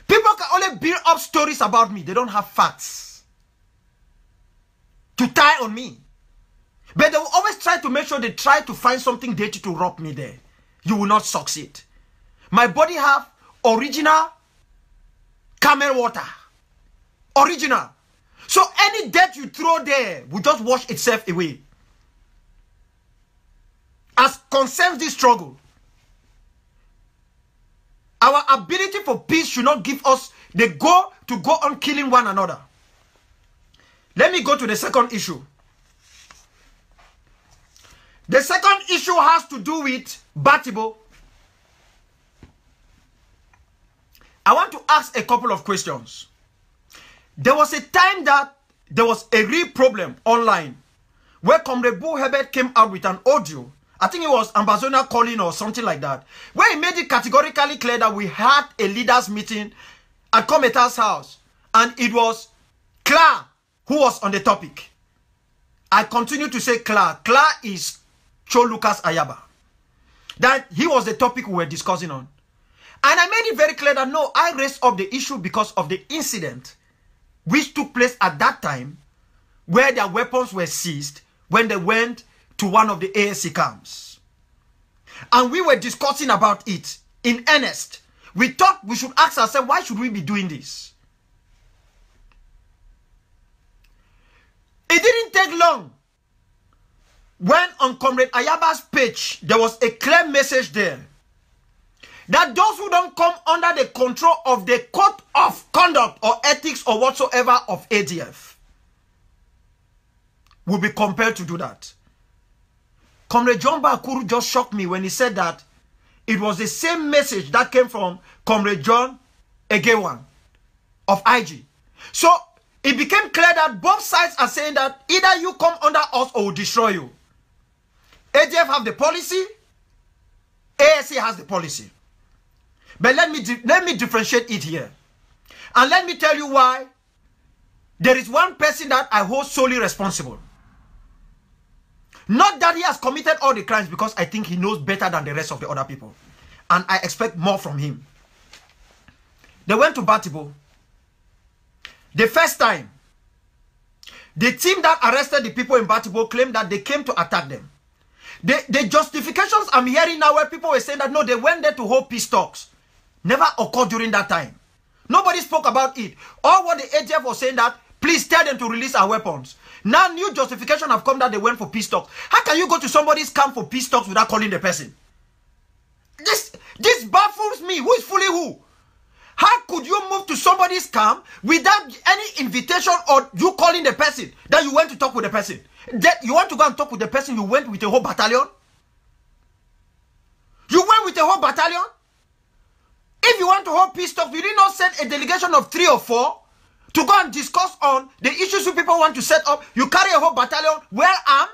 People can only build up stories about me. They don't have facts to tie on me. But they will always try to make sure they try to find something dirty to rob me there. You will not succeed. My body have original camel water. Original. So any dirt you throw there will just wash itself away. As concerns this struggle, our ability for peace should not give us the go to go on killing one another. Let me go to the second issue. The second issue has to do with Batibo. I want to ask a couple of questions. There was a time that there was a real problem online where Comrade Boo Herbert came out with an audio. I think it was Ambassador calling or something like that, where he made it categorically clear that we had a leaders meeting at Cometa's house and it was Kla who was on the topic. I continue to say Kla. Kla is Cho Lucas Ayaba. That he was the topic we were discussing on. And I made it very clear that no, I raised up the issue because of the incident which took place at that time where their weapons were seized when they went to one of the ASC camps. And we were discussing about it in earnest. We thought we should ask ourselves, why should we be doing this? It didn't take long when on Comrade Ayaba's page, there was a clear message there that those who don't come under the control of the code of conduct or ethics or whatsoever of ADF will be compelled to do that. Comrade John Bakuru just shocked me when he said that it was the same message that came from Comrade John Egewan of IG. So it became clear that both sides are saying that either you come under us or we'll destroy you. ADF have the policy, ASC has the policy. But let me differentiate it here. And let me tell you why there is one person that I hold solely responsible. Not that he has committed all the crimes, because I think he knows better than the rest of the other people. And I expect more from him. They went to Batibo. The first time, the team that arrested the people in Batibo claimed that they came to attack them. The justifications I'm hearing now where people were saying that no, they went there to hold peace talks, never occurred during that time. Nobody spoke about it. All what the ADF was saying that, please tell them to release our weapons. Now new justification have come that they went for peace talks. How can you go to somebody's camp for peace talks without calling the person? This baffles me. Who is fooling who? How could you move to somebody's camp without any invitation or you calling the person that you went to talk with the person? That you want to go and talk with the person, you went with a whole battalion? You went with a whole battalion? If you want to hold peace talks, you did not send a delegation of 3 or 4 to go and discuss on the issues you people want to set up. You carry a whole battalion well armed?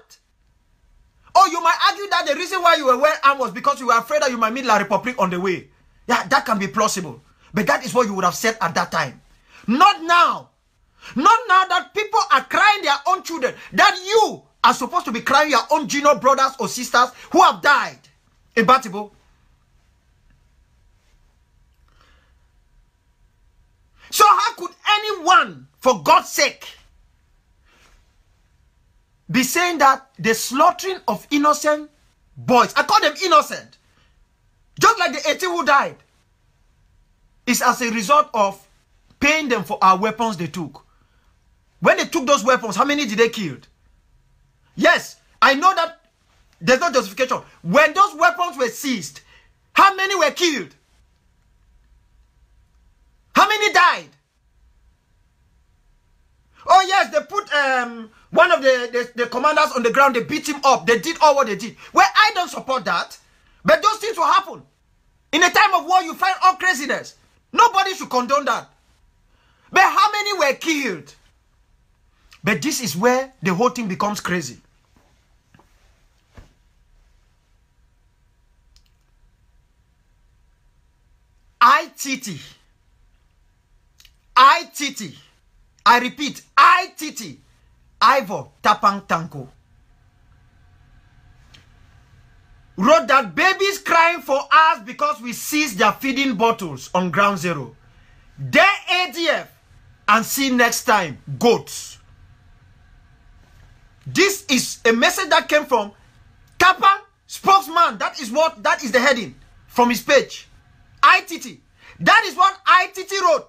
Or you might argue that the reason why you were well armed was because you were afraid that you might meet La Republique on the way. Yeah, that can be plausible. But that is what you would have said at that time. Not now. Not now that people are crying their own children. That you are supposed to be crying your own junior brothers or sisters who have died in Batibo. So how could anyone, for God's sake, be saying that the slaughtering of innocent boys, I call them innocent, just like the 18 who died, is as a result of paying them for our weapons they took? When they took those weapons, how many did they kill? Yes, I know that there's no justification. When those weapons were seized, how many were killed? How many died? Oh yes, they put one of the commanders on the ground, they beat him up, they did all what they did. Well, I don't support that. But those things will happen. In a time of war, you find all craziness. Nobody should condone that. But how many were killed? But this is where the whole thing becomes crazy. ITT. I repeat, ITT. Ivor Tapang Tanko wrote that babies crying for us because we seized their feeding bottles on ground zero. Their ADF and see next time, goats. This is a message that came from Tapang, spokesman. That is the heading from his page. ITT. That is what ITT wrote.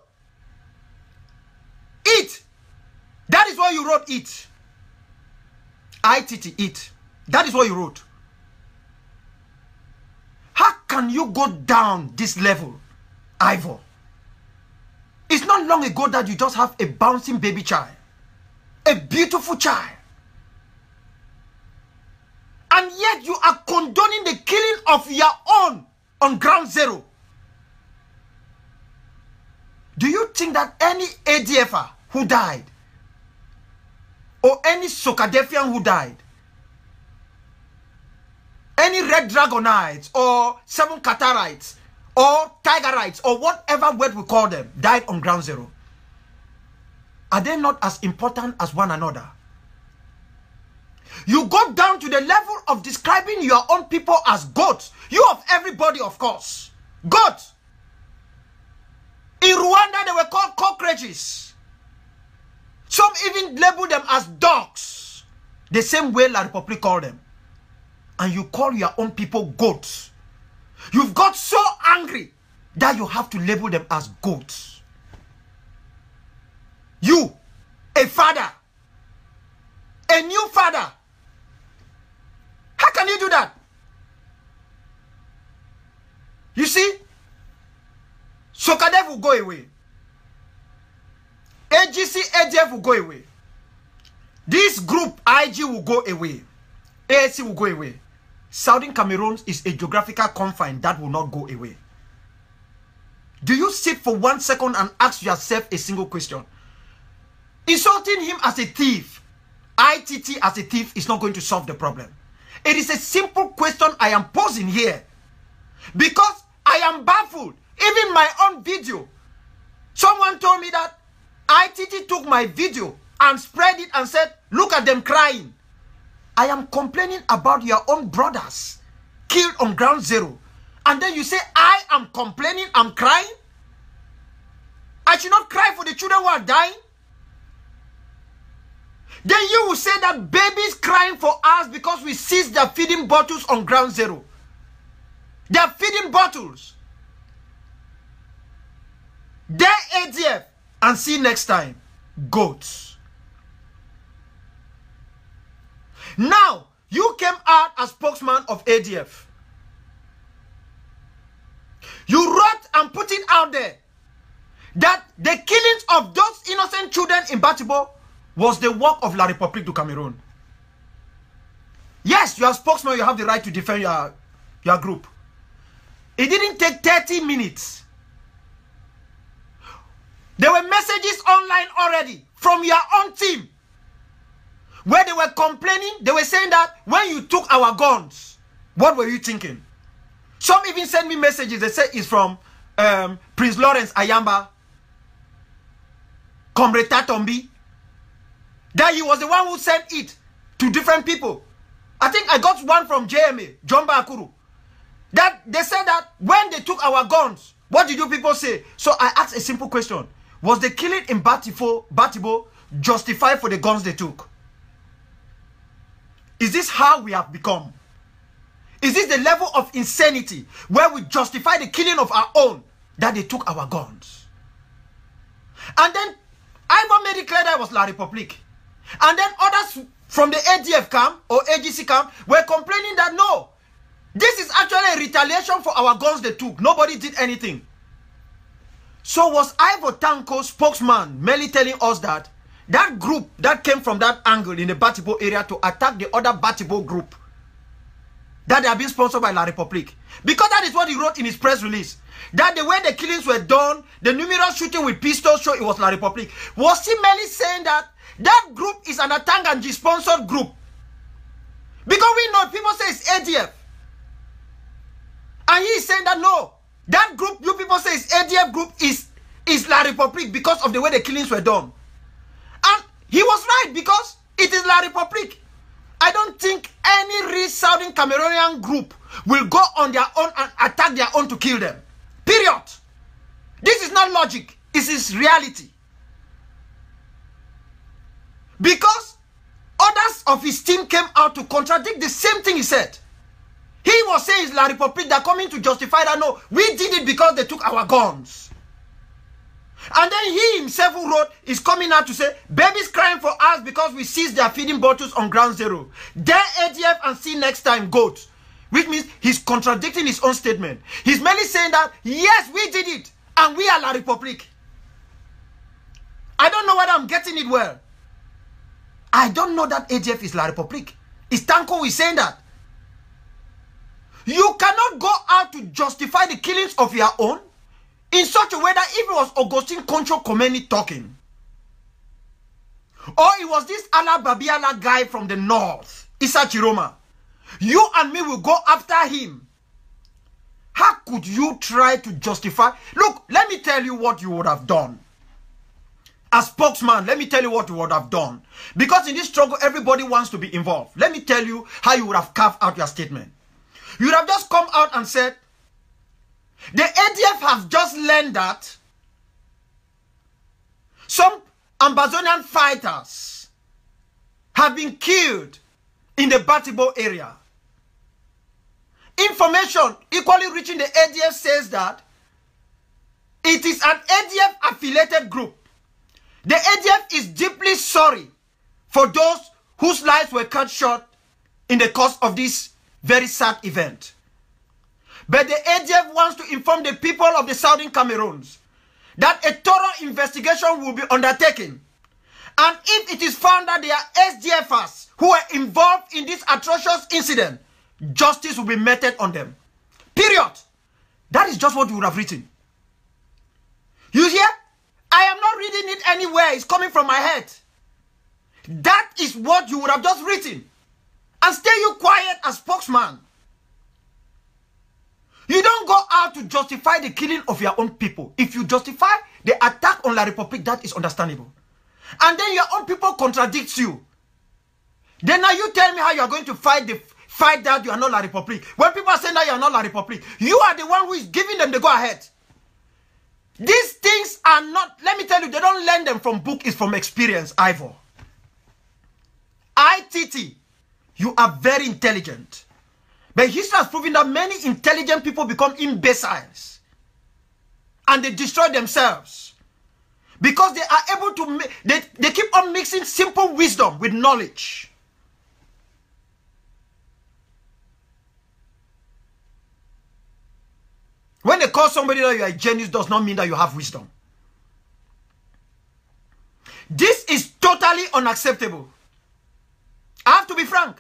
It. That is what you wrote, it. ITT, it. That is what you wrote. How can you go down this level, Ivor? It's not long ago that you just have a bouncing baby child. A beautiful child. And yet you are condoning the killing of your own on ground zero. Do you think that any ADFer who died, or any Sokadefian who died, any Red Dragonites, or 7 Catarites, or Tigerites, or whatever word we call them, died on ground zero? Are they not as important as one another? You go down to the level of describing your own people as goats. You of everybody, of course. Goats. In Rwanda, they were called cockroaches. Some even labeled them as dogs. The same way La Republique called them. And you call your own people goats. You've got so angry that you have to label them as goats. You, a father, a new father. How can you do that? You see, Sokadev will go away. AGC, ADF will go away. This group, IG, will go away. ASC will go away. Southern Cameroon is a geographical confine that will not go away. Do you sit for 1 second and ask yourself a single question? Insulting him as a thief, ITT as a thief, is not going to solve the problem. It is a simple question I am posing here. Because I am baffled. Even my own video. Someone told me that ITT took my video and spread it and said, look at them crying. I am complaining about your own brothers killed on ground zero. And then you say, I am complaining, I'm crying? I should not cry for the children who are dying? Then you will say that babies crying for us because we seized their feeding bottles on ground zero. Their feeding bottles. Their ADF. And see next time. Goats. Now, you came out as spokesman of ADF. You wrote and put it out there that the killings of those innocent children in Batibo was the work of La République du Cameroon. Yes, you are spokesman, you have the right to defend your group. It didn't take 30 minutes. There were messages online already from your own team where they were complaining. They were saying that when you took our guns, what were you thinking? Some even sent me messages. They say it's from Prince Lawrence Ayamba, Comrade Tatombi, that he was the one who sent it to different people. I think I got one from JMA, John Bakuru, that they said that when they took our guns, what did you people say? So I asked a simple question. Was the killing in Batibo justified for the guns they took? Is this how we have become? Is this the level of insanity where we justify the killing of our own that they took our guns? And then Ivan made it clear that it was La République. And then others from the ADF camp or AGC camp were complaining that no, this is actually a retaliation for our guns they took. Nobody did anything. So was Ivo Tanko spokesman merely telling us that that group that came from that angle in the Batibo area to attack the other Batibo group, that they are being sponsored by La République? Because that is what he wrote in his press release. That the way the killings were done, the numerous shooting with pistols show it was La République. Was he merely saying that that group is an Atanganji sponsored group? Because we know people say it's ADF. And he is saying that no, that group you people say is ADF group is La République because of the way the killings were done. And he was right because it is La République. I don't think any real Southern Cameroonian group will go on their own and attack their own to kill them. Period. This is not logic. This is reality. Because others of his team came out to contradict the same thing he said. He was saying it's La République that coming to justify that no, we did it because they took our guns. And then he himself who wrote is coming out to say, babies crying for us because we seized their feeding bottles on ground zero. Their ADF and see next time goats. Which means he's contradicting his own statement. He's merely saying that, yes, we did it. And we are La République. I don't know whether I'm getting it well. I don't know that ADF is La République. It's Tanko who is saying that. You cannot go out to justify the killings of your own in such a way that if it was Augustine Concho Komeni talking, or it was this Ala Babiala guy from the north, Issa Chiroma, you and me will go after him. How could you try to justify? Look, let me tell you what you would have done. As spokesman, let me tell you what you would have done. Because in this struggle, everybody wants to be involved. Let me tell you how you would have carved out your statement. You would have just come out and said, the ADF have just learned that some Ambazonian fighters have been killed in the Batibo area. Information equally reaching the ADF says that it is an ADF affiliated group. The ADF is deeply sorry for those whose lives were cut short in the course of this very sad event. But the ADF wants to inform the people of the Southern Cameroons that a thorough investigation will be undertaken. And if it is found that there are SDFers who were involved in this atrocious incident, justice will be meted on them. Period. That is just what you would have written. You hear? I am not reading it anywhere. It's coming from my head. That is what you would have just written. And stay you quiet as spokesman. You don't go out to justify the killing of your own people. If you justify the attack on La République, that is understandable. And then your own people contradict you. Then now you tell me how you are going to fight that you are not La République. When people are saying that you are not La République, you are the one who is giving them the go-ahead. These things are not, let me tell you, they don't learn them from book, it's from experience, Ivor. ITT, you are very intelligent. But history has proven that many intelligent people become imbeciles. And they destroy themselves. Because they are able to, they keep on mixing simple wisdom with knowledge. When they call somebody that you are a genius, does not mean that you have wisdom. This is totally unacceptable. I have to be frank.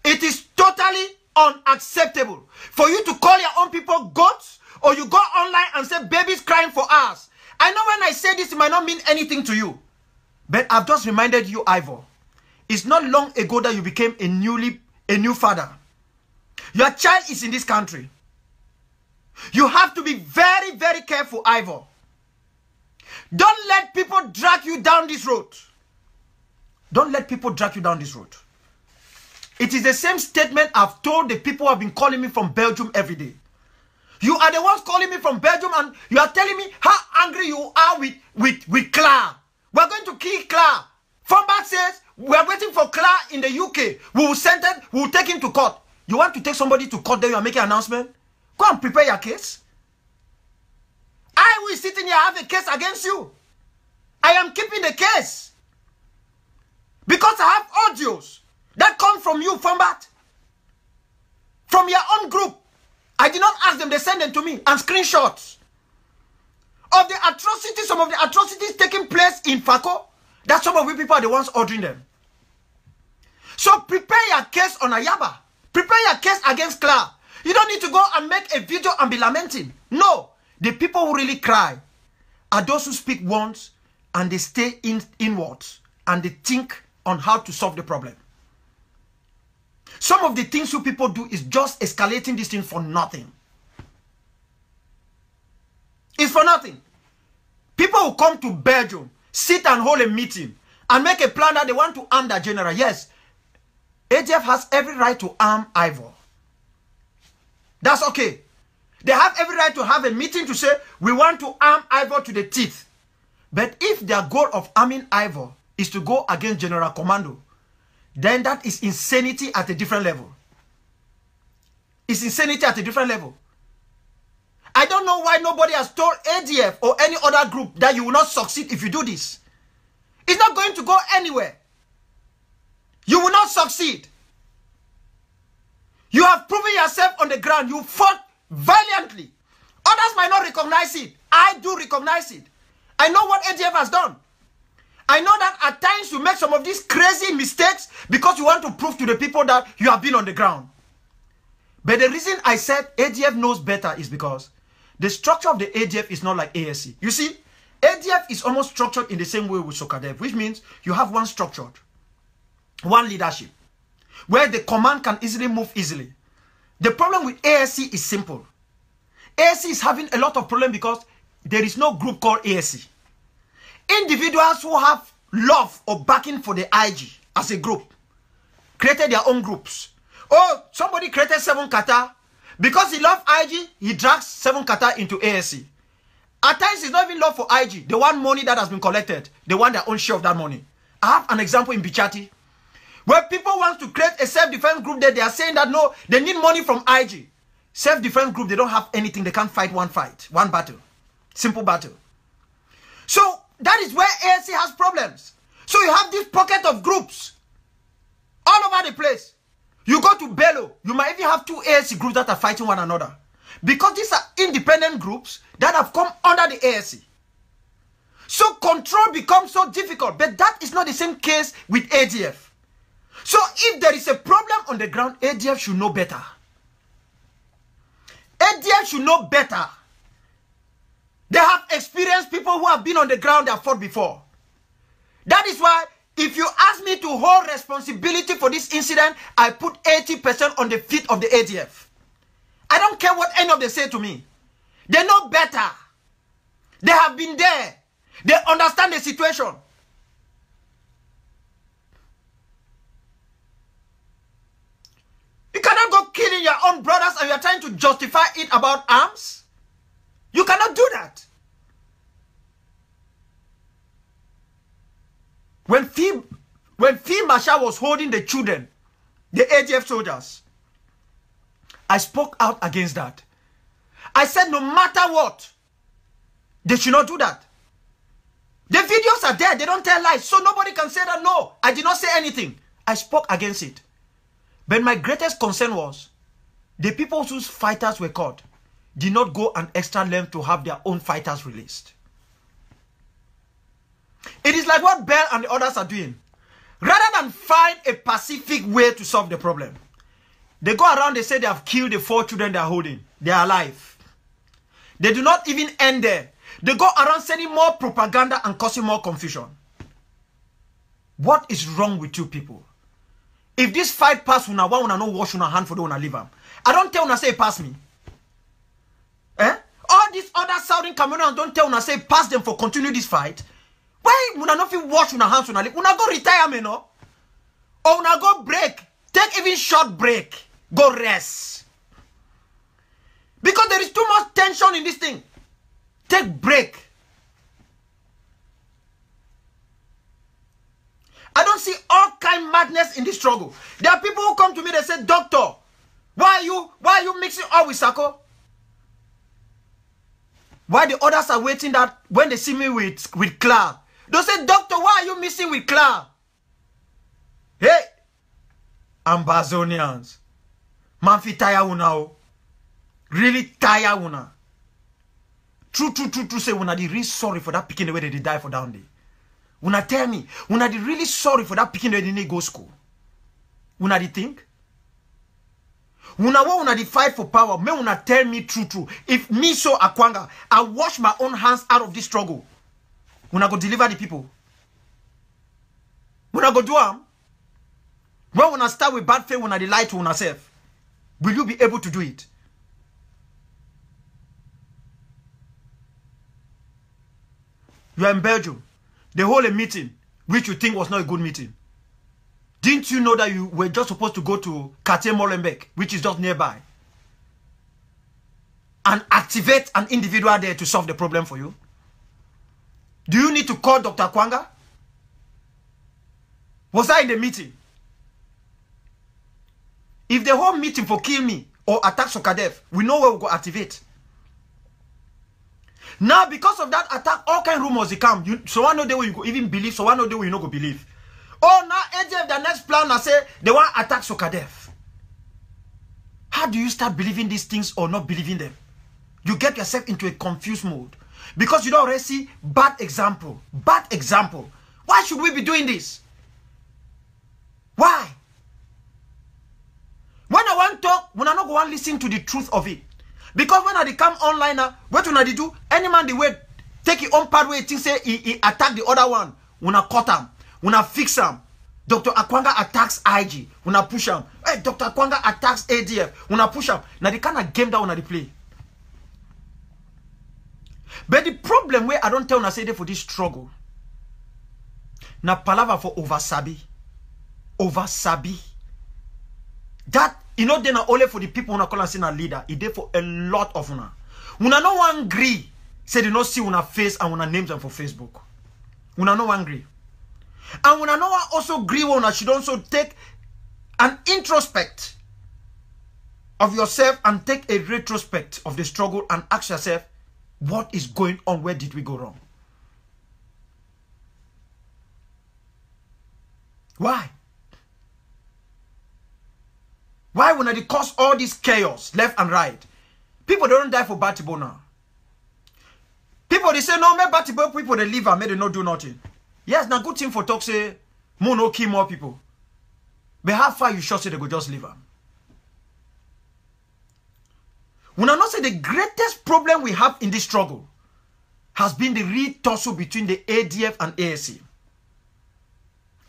It is totally unacceptable for you to call your own people goats, or you go online and say babies crying for us. I know when I say this, it might not mean anything to you. But I've just reminded you, Ivor. It's not long ago that you became a new father. Your child is in this country. You have to be very, very careful, Ivor. Don't let people drag you down this road. Don't let people drag you down this road. It is the same statement I've told the people who have been calling me from Belgium every day. You are the ones calling me from Belgium and you are telling me how angry you are with Claire. We're going to kill Claire. Fombat says, we are waiting for Claire in the UK. We will take him to court. You want to take somebody to court, then you are making an announcement? Go and prepare your case. I will sit in here and have a case against you. I am keeping the case. Because I have audios that come from you, Fombat. From your own group. I did not ask them, they send them to me. And screenshots. Of the atrocities, some of the atrocities taking place in Fako. That some of you people are the ones ordering them. So prepare your case on Ayaba. Prepare your case against Claire. You don't need to go and make a video and be lamenting. No. The people who really cry are those who speak once and they stay inwards and they think on how to solve the problem. Some of the things you people do is just escalating this thing for nothing. It's for nothing. People who come to Belgium, sit and hold a meeting and make a plan that they want to arm their general. Yes, ADF has every right to arm Ivor. That's okay. They have every right to have a meeting to say, we want to arm Ivor to the teeth. But if their goal of arming Ivor is to go against General Commando, then that is insanity at a different level. It's insanity at a different level. I don't know why nobody has told ADF or any other group that you will not succeed if you do this. It's not going to go anywhere. You will not succeed. You have proven yourself on the ground. You fought valiantly. Others might not recognize it. I do recognize it. I know what ADF has done. I know that at times you make some of these crazy mistakes because you want to prove to the people that you have been on the ground. But the reason I said ADF knows better is because the structure of the ADF is not like ASC. You see, ADF is almost structured in the same way with Sokadev, which means you have one structured, one leadership, where the command can easily move easily. The problem with ASC is simple. ASC is having a lot of problem because there is no group called ASC. Individuals who have love or backing for the IG as a group created their own groups. Oh, somebody created 7 Kata. Because he loves IG, he drags 7 Kata into ASC. At times, it's not even love for IG. They want money that has been collected. They want their own share of that money. I have an example in Bichati, where people want to create a self-defense group that they are saying that no, they need money from IG. Self-defense group, they don't have anything. They can't fight, one battle. Simple battle. So, that is where ASC has problems. So, you have this pocket of groups all over the place. You go to Bello, you might even have 2 ASC groups that are fighting one another. Because these are independent groups that have come under the ASC. So control becomes so difficult. But that is not the same case with ADF. So if there is a problem on the ground, ADF should know better. ADF should know better. They have experienced people who have been on the ground, they have fought before. That is why, if you ask me to hold responsibility for this incident, I put 80% on the feet of the ADF. I don't care what any of them say to me. They know better. They have been there. They understand the situation. You cannot go killing your own brothers and you are trying to justify it about arms. You cannot do that. When Field Marshal was holding the children, the ADF soldiers, I spoke out against that. I said no matter what, they should not do that. The videos are there. They don't tell lies. So nobody can say that, no, I did not say anything. I spoke against it. But my greatest concern was the people whose fighters were caught did not go an extra length to have their own fighters released. It is like what Bell and the others are doing. Rather than find a pacific way to solve the problem, they go around, they say they have killed the 4 children they are holding. They are alive. They do not even end there. They go around sending more propaganda and causing more confusion. What is wrong with you people? If this fight pass, una no wash una hand for the una leave them. I don't tell una say pass me. All these other Southern Cameroonians don't tell una say pass them for continue this fight. Why una not feel wash una hands una leave? Una go retire me no? Or una go break. Take even short break. Go rest. Because there is too much tension in this thing. Take break. I don't see all kind of madness in this struggle. There are people who come to me, they say, doctor, why are you mixing all with Sako? Why the others are waiting that when they see me with Clark, they say, doctor, why are you mixing with Clark? Hey, Ambazonians. Manfi tire una. Really tire una. True, say una di really sorry for that picking the way they die for down there. Una tell me, una di really sorry for that picking the way they didn't go school. Una di think? Una di fight for power. Me una tell me true. If me so Akwanga, I wash my own hands out of this struggle. Una go deliver the people. Una go do am. When una start with bad faith, una di lie to una self. Will you be able to do it? You are in Belgium. They hold a meeting, which you think was not a good meeting. Didn't you know that you were just supposed to go to Quartier Molenbeek, which is just nearby, and activate an individual there to solve the problem for you? Do you need to call Dr. Akwanga? Was I in the meeting? If the whole meeting for kill me or attack Sokadef, we know where we go activate. Now, because of that attack, all kind of rumors they come. So one day you go even believe, so one day you no go believe. Oh, now ADF, the next plan, I say they want to attack Sokadef. How do you start believing these things or not believing them? You get yourself into a confused mode. Because you don't already see bad example. Bad example. Why should we be doing this? Why? When I want to talk, when I not go and listen to the truth of it. Because when I come online now, what when I do, any man the way take your own pathway, think say he attack the other one. When I cut him, when I fix him. Dr. Akwanga attacks IG, when I push him. Hey, Dr. Akwanga attacks ADF, when I push him. Now the kind of game that when I play. But the problem where I don't tell una say for this struggle. Na palava for oversabi. Oversabi. That you know then only for the people who call us in a leader. It there for a lot of una. Una no one agree. Say they not see una face and una names them for Facebook. Una no one agree. And una no one also agree una should also take an introspect of yourself and take a retrospect of the struggle and ask yourself, what is going on? Where did we go wrong? Why? Why when they cause all this chaos left and right? People don't die for Batibo now. People they say no, me Batibo people they live and may they not do nothing. Yes, now good thing for talk say more no kill more people. But how far you sure say they go just leave them? When I not say the greatest problem we have in this struggle has been the real tussle between the ADF and ASC,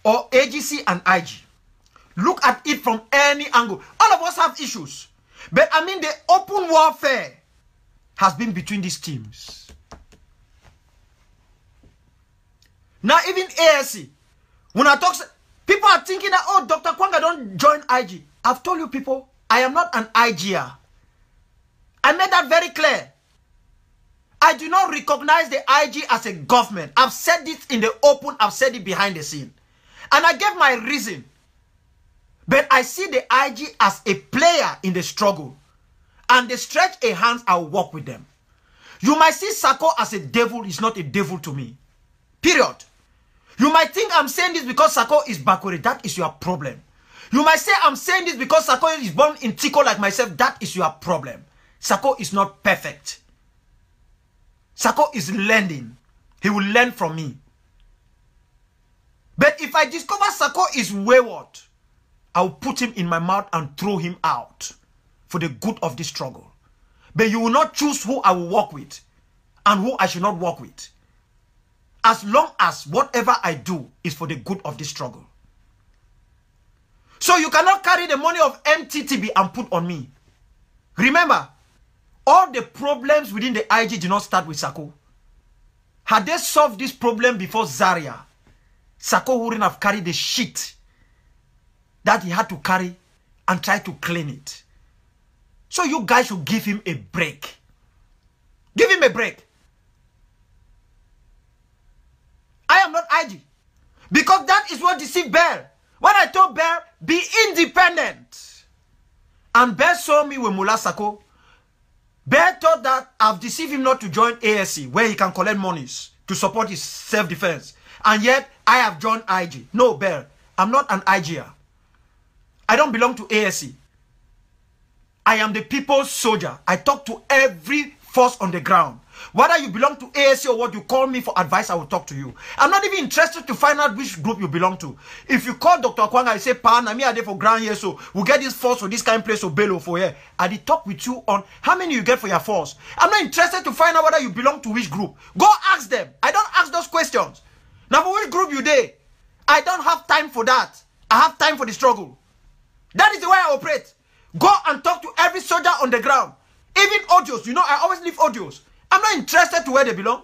or AGC and IG. Look at it from any angle. All of us have issues. But I mean, the open warfare has been between these teams. Now, even ASC, when I talk, people are thinking that, oh, Dr. Akwanga don't join IG. I've told you people, I am not an IGer. I made that very clear. I do not recognize the IG as a government. I've said it in the open. I've said it behind the scene. And I gave my reason. But I see the IG as a player in the struggle. And they stretch a hand, I'll work with them. You might see Sako as a devil. He's not a devil to me. Period. You might think I'm saying this because Sako is backward. That is your problem. You might say I'm saying this because Sako is born in Tico like myself. That is your problem. Sako is not perfect. Sako is learning. He will learn from me. But if I discover Sako is wayward, I'll put him in my mouth and throw him out for the good of this struggle. But you will not choose who I will work with and who I should not work with. As long as whatever I do is for the good of this struggle. So you cannot carry the money of MTTB and put on me. Remember, all the problems within the IG did not start with Sako. Had they solved this problem before Zaria, Sako wouldn't have carried the shit that he had to carry and try to clean it. So you guys should give him a break. Give him a break. I am not IG. Because that is what deceived Bear. When I told Bear, be independent. And Bear saw me with Mullah Sako. Bear thought that I've deceived him not to join ASC, where he can collect monies to support his self-defense. And yet, I have joined IG. No, Bear, I'm not an IGer. I don't belong to ASC. I am the people's soldier. I talk to every force on the ground. Whether you belong to ASC or what, you call me for advice, I will talk to you. I'm not even interested to find out which group you belong to. If you call Dr. Akwanga and say, Pa, na me are there for ground here, so we'll get this force for this kind of place or Bello for here. I did talk with you on how many you get for your force. I'm not interested to find out whether you belong to which group. Go ask them. I don't ask those questions. Now, for which group you there? I don't have time for that. I have time for the struggle. That is the way I operate. Go and talk to every soldier on the ground. Even audios. You know, I always leave audios. I'm not interested to where they belong.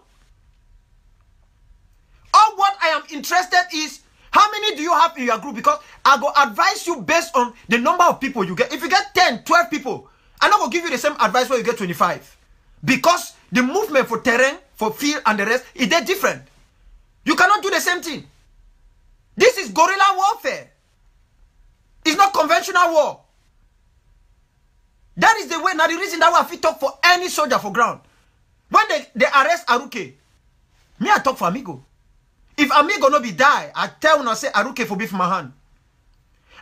All what I am interested is, how many do you have in your group? Because I go advise you based on the number of people you get. If you get 10, 12 people, I'm not going to give you the same advice where you get 25. Because the movement for terrain, for field and the rest, is different. You cannot do the same thing. This is guerrilla warfare. It's not conventional war. That is the way, now the reason that we have to talk for any soldier for ground. When they arrest Aruke, me I talk for Amigo. If Amigo no be die, I tell him I say Aruke for beef my hand.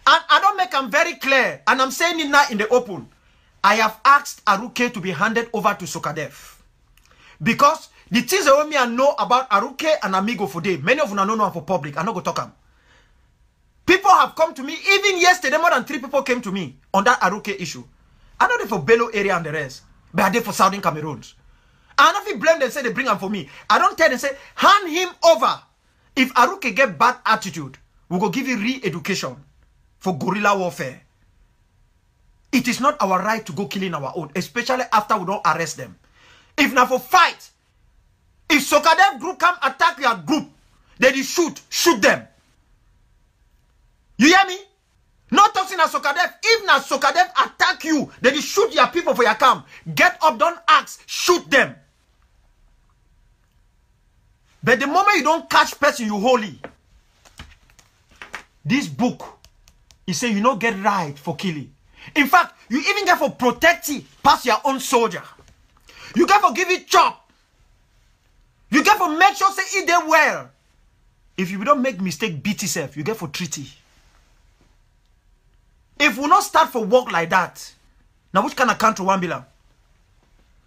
And I don't make them very clear, and I'm saying it now in the open. I have asked Aruke to be handed over to Sokadev. Because the things that me I know about Aruke and Amigo for day, many of you don't know for public, I'm not going to talk them. People have come to me, even yesterday, more than 3 people came to me on that Aruke issue. I know they for Bello area and the rest, but I did for Southern Cameroons. I don't blame them, say they bring him for me. I don't tell them, say, hand him over. If Aruke get bad attitude, we go give you re-education for guerrilla warfare. It is not our right to go killing our own, especially after we don't arrest them. If not for fight, if Sokadev group come attack your group, then you shoot them. You hear me? Not talking as Sokadev. If not Sokadev attack you, then you shoot your people for your camp. Get up, don't ask, shoot them. But the moment you don't catch person, you holy. This book, he say you don't get right for killing. In fact, you even get for protecting past your own soldier. You get for give it chop. You get for make sure say eat them well. If you don't make mistake, beat yourself, you get for treaty. If we not start for work like that, now which kind of country one belong?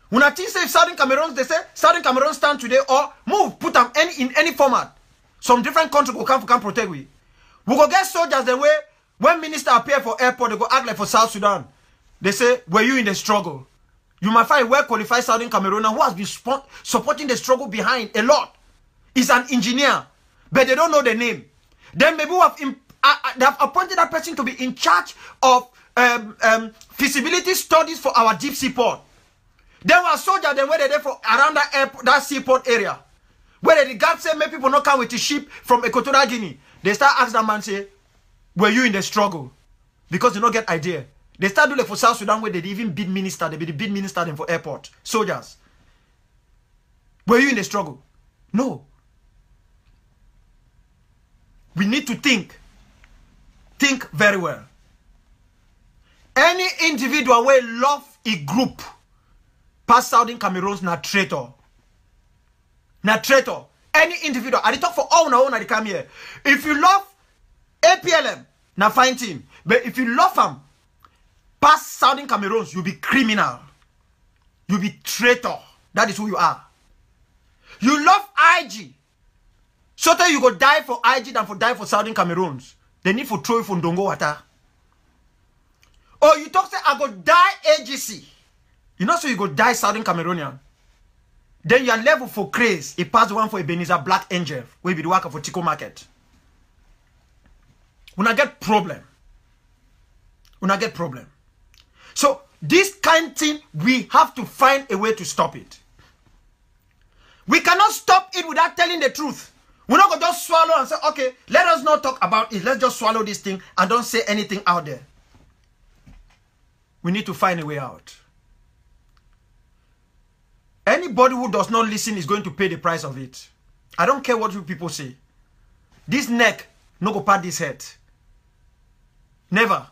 When I think say Southern Cameroon, they say Southern Cameroon stand today or move, put them in any format. Some different country will come protect we. We go get soldiers the way When minister appear for airport, they go act like for South Sudan. They say, were you in the struggle? You might find a well-qualified Southern Cameroonian who has been supporting the struggle behind a lot. He's an engineer, but they don't know the name. Then maybe they have appointed that person to be in charge of feasibility studies for our deep sea port. Then we are soldiers, then where they there for around that airport, that seaport area. Where the guards say, make people not come with a ship from Equatorial Guinea. They start asking that man, say, were you in the struggle? Because they don't get idea. They start doing like for South Sudan where they even bid minister. They be the bid minister them for airport. Soldiers. Were you in the struggle? No. We need to think. Think very well. Any individual who love a group past Southern Cameroons na traitor. Na traitor. Any individual. I talk for all na they come here. If you love APLM, na fine team. But if you love them, past Southern Cameroons, you be criminal. You be traitor. That is who you are. You love IG. So that you go die for IG than for die for Southern Cameroons. They need for throw you from Dongo water. Or you talk say I go die AGC. You know so you go die Southern Cameroonian. Then your level for craze, it pass one for Ebenezer Black Angel, we be the worker for Tico Market. When I get problem. When I get problem. So this kind of thing, we have to find a way to stop it. We cannot stop it without telling the truth. We're not going to just swallow and say, okay, let us not talk about it. Let's just swallow this thing and don't say anything out there. We need to find a way out. Anybody who does not listen is going to pay the price of it. I don't care what you people say. This neck, no go pat this head. Never.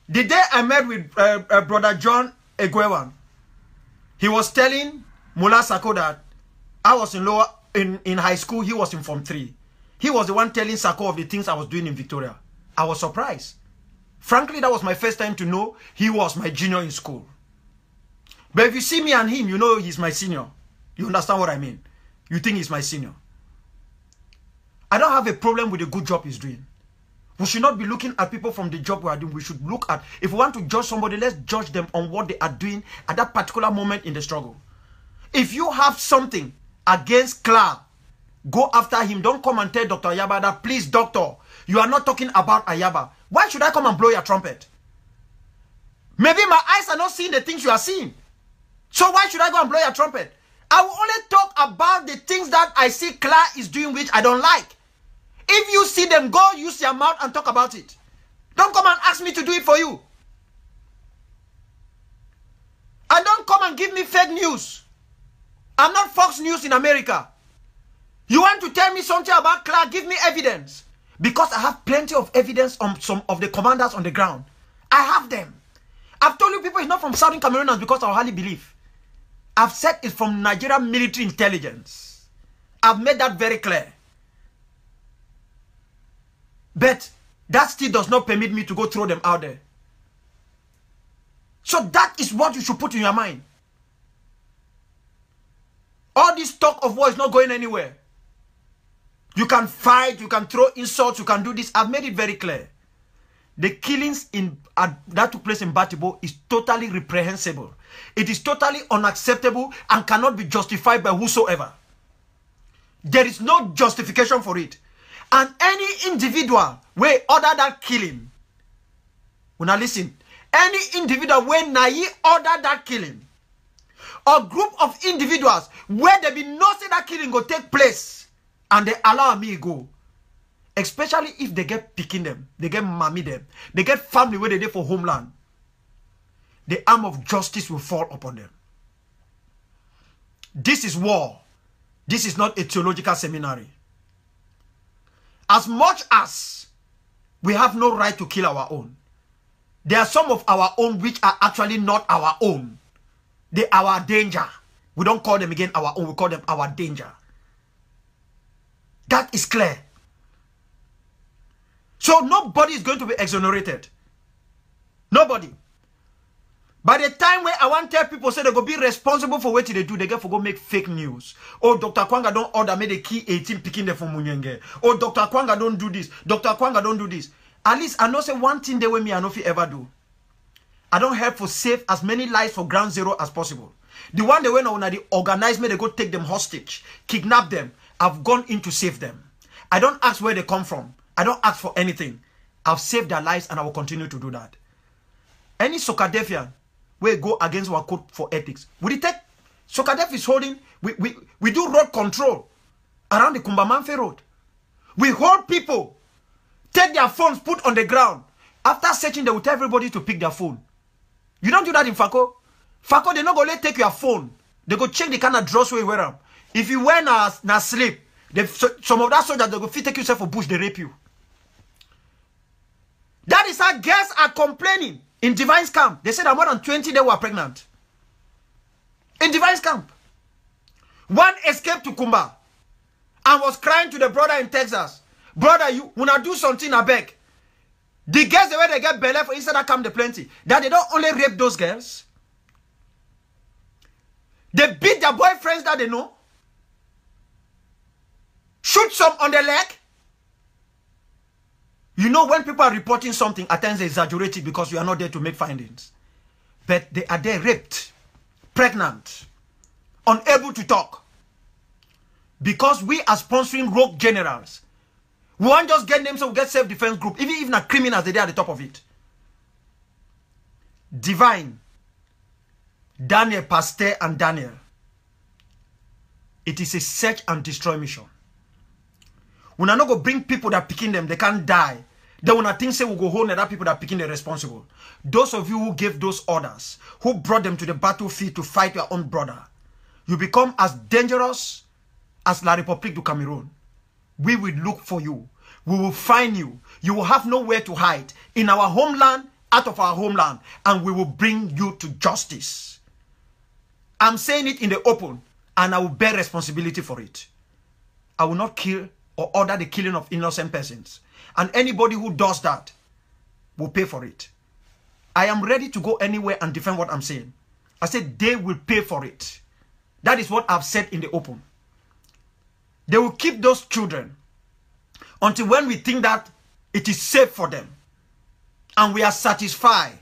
The day I met with brother John Egwewan, he was telling Mullah Sako that I was in high school, he was in Form 3. He was the one telling Sako of the things I was doing in Victoria. I was surprised. Frankly, that was my first time to know he was my junior in school. But if you see me and him, you know he's my senior. You understand what I mean? You think he's my senior. I don't have a problem with the good job he's doing. We should not be looking at people from the job we are doing. We should look at, if we want to judge somebody, let's judge them on what they are doing at that particular moment in the struggle. If you have something against Clark, go after him. Don't come and tell Dr. Ayaba that, please, doctor, you are not talking about Ayaba. Why should I come and blow your trumpet? Maybe my eyes are not seeing the things you are seeing. So why should I go and blow your trumpet? I will only talk about the things that I see Clark is doing which I don't like. If you see them, go use your mouth and talk about it. Don't come and ask me to do it for you. And don't come and give me fake news. I'm not Fox News in America. You want to tell me something about Clark? Give me evidence. Because I have plenty of evidence on some of the commanders on the ground. I have them. I've told you people it's not from Southern Cameroonians because I hardly believe. I've said it's from Nigerian military intelligence. I've made that very clear. But that still does not permit me to go throw them out there. So that is what you should put in your mind. All this talk of war is not going anywhere. You can fight, you can throw insults, you can do this. I've made it very clear. The killings that took place in Batibo is totally reprehensible. It is totally unacceptable and cannot be justified by whosoever. There is no justification for it. And any individual where order that killing, now listen, any individual where Nayi order that killing, or group of individuals where they be no say that killing go take place and they allow me go, especially if they get picking them, they get mommy them, they get family where they there for homeland, the arm of justice will fall upon them. This is war. This is not a theological seminary. As much as we have no right to kill our own, there are some of our own which are actually not our own. They are our danger. We don't call them again our own, we call them our danger. That is clear. So nobody is going to be exonerated. Nobody. By the time when I want to tell people say they go be responsible for what they do, they get for go make fake news. Oh, Dr. Akwanga don't order me the key 18 picking the from Munyenge. Oh, Dr. Akwanga don't do this. Dr. Akwanga don't do this. At least I know say one thing they with me I know if you ever do. I don't help for save as many lives for ground zero as possible. The one they went on the organize me, they go take them hostage, kidnap them. I've gone in to save them. I don't ask where they come from. I don't ask for anything. I've saved their lives and I will continue to do that. Any Sokadefian we go against our code for ethics. We detect Sokadef is holding, we do road control around the Kumbamanfe road. We hold people, take their phones, put on the ground. After searching, they will tell everybody to pick their phone. You don't do that in Fako. Fako, they not go let take your phone. They go check the kind of dress we wear them. If you wear na sleep, some of that soldiers, they go fit take yourself for bush, they rape you. That is how girls are complaining. In Divine's camp, they said that more than 20 they were pregnant. In Divine's camp. One escaped to Kumba and was crying to the brother in Texas. Brother, you wanna do something, I beg. The girls, the way they get belly for inside that camp, they plenty. That they don't only rape those girls. They beat their boyfriends that they know. Shoot some on the leg. You know, when people are reporting something, at times they exaggerate it because you are not there to make findings. But they are there raped, pregnant, unable to talk. Because we are sponsoring rogue generals. We won't just get names, so we get self-defense group. Even a criminals, they're at the top of it. Divine, Daniel, Pasteur, and Daniel. It is a search and destroy mission. We are not going to bring people that are picking them, they can't die. They will not think say we go home and that people that are picking the responsible. Those of you who gave those orders, who brought them to the battlefield to fight your own brother, you become as dangerous as La République du Cameroon. We will look for you. We will find you. You will have nowhere to hide. In our homeland, out of our homeland. And we will bring you to justice. I'm saying it in the open. And I will bear responsibility for it. I will not kill or order the killing of innocent persons. And anybody who does that will pay for it. I am ready to go anywhere and defend what I'm saying. I said they will pay for it. That is what I've said in the open. They will keep those children until when we think that it is safe for them. And we are satisfied.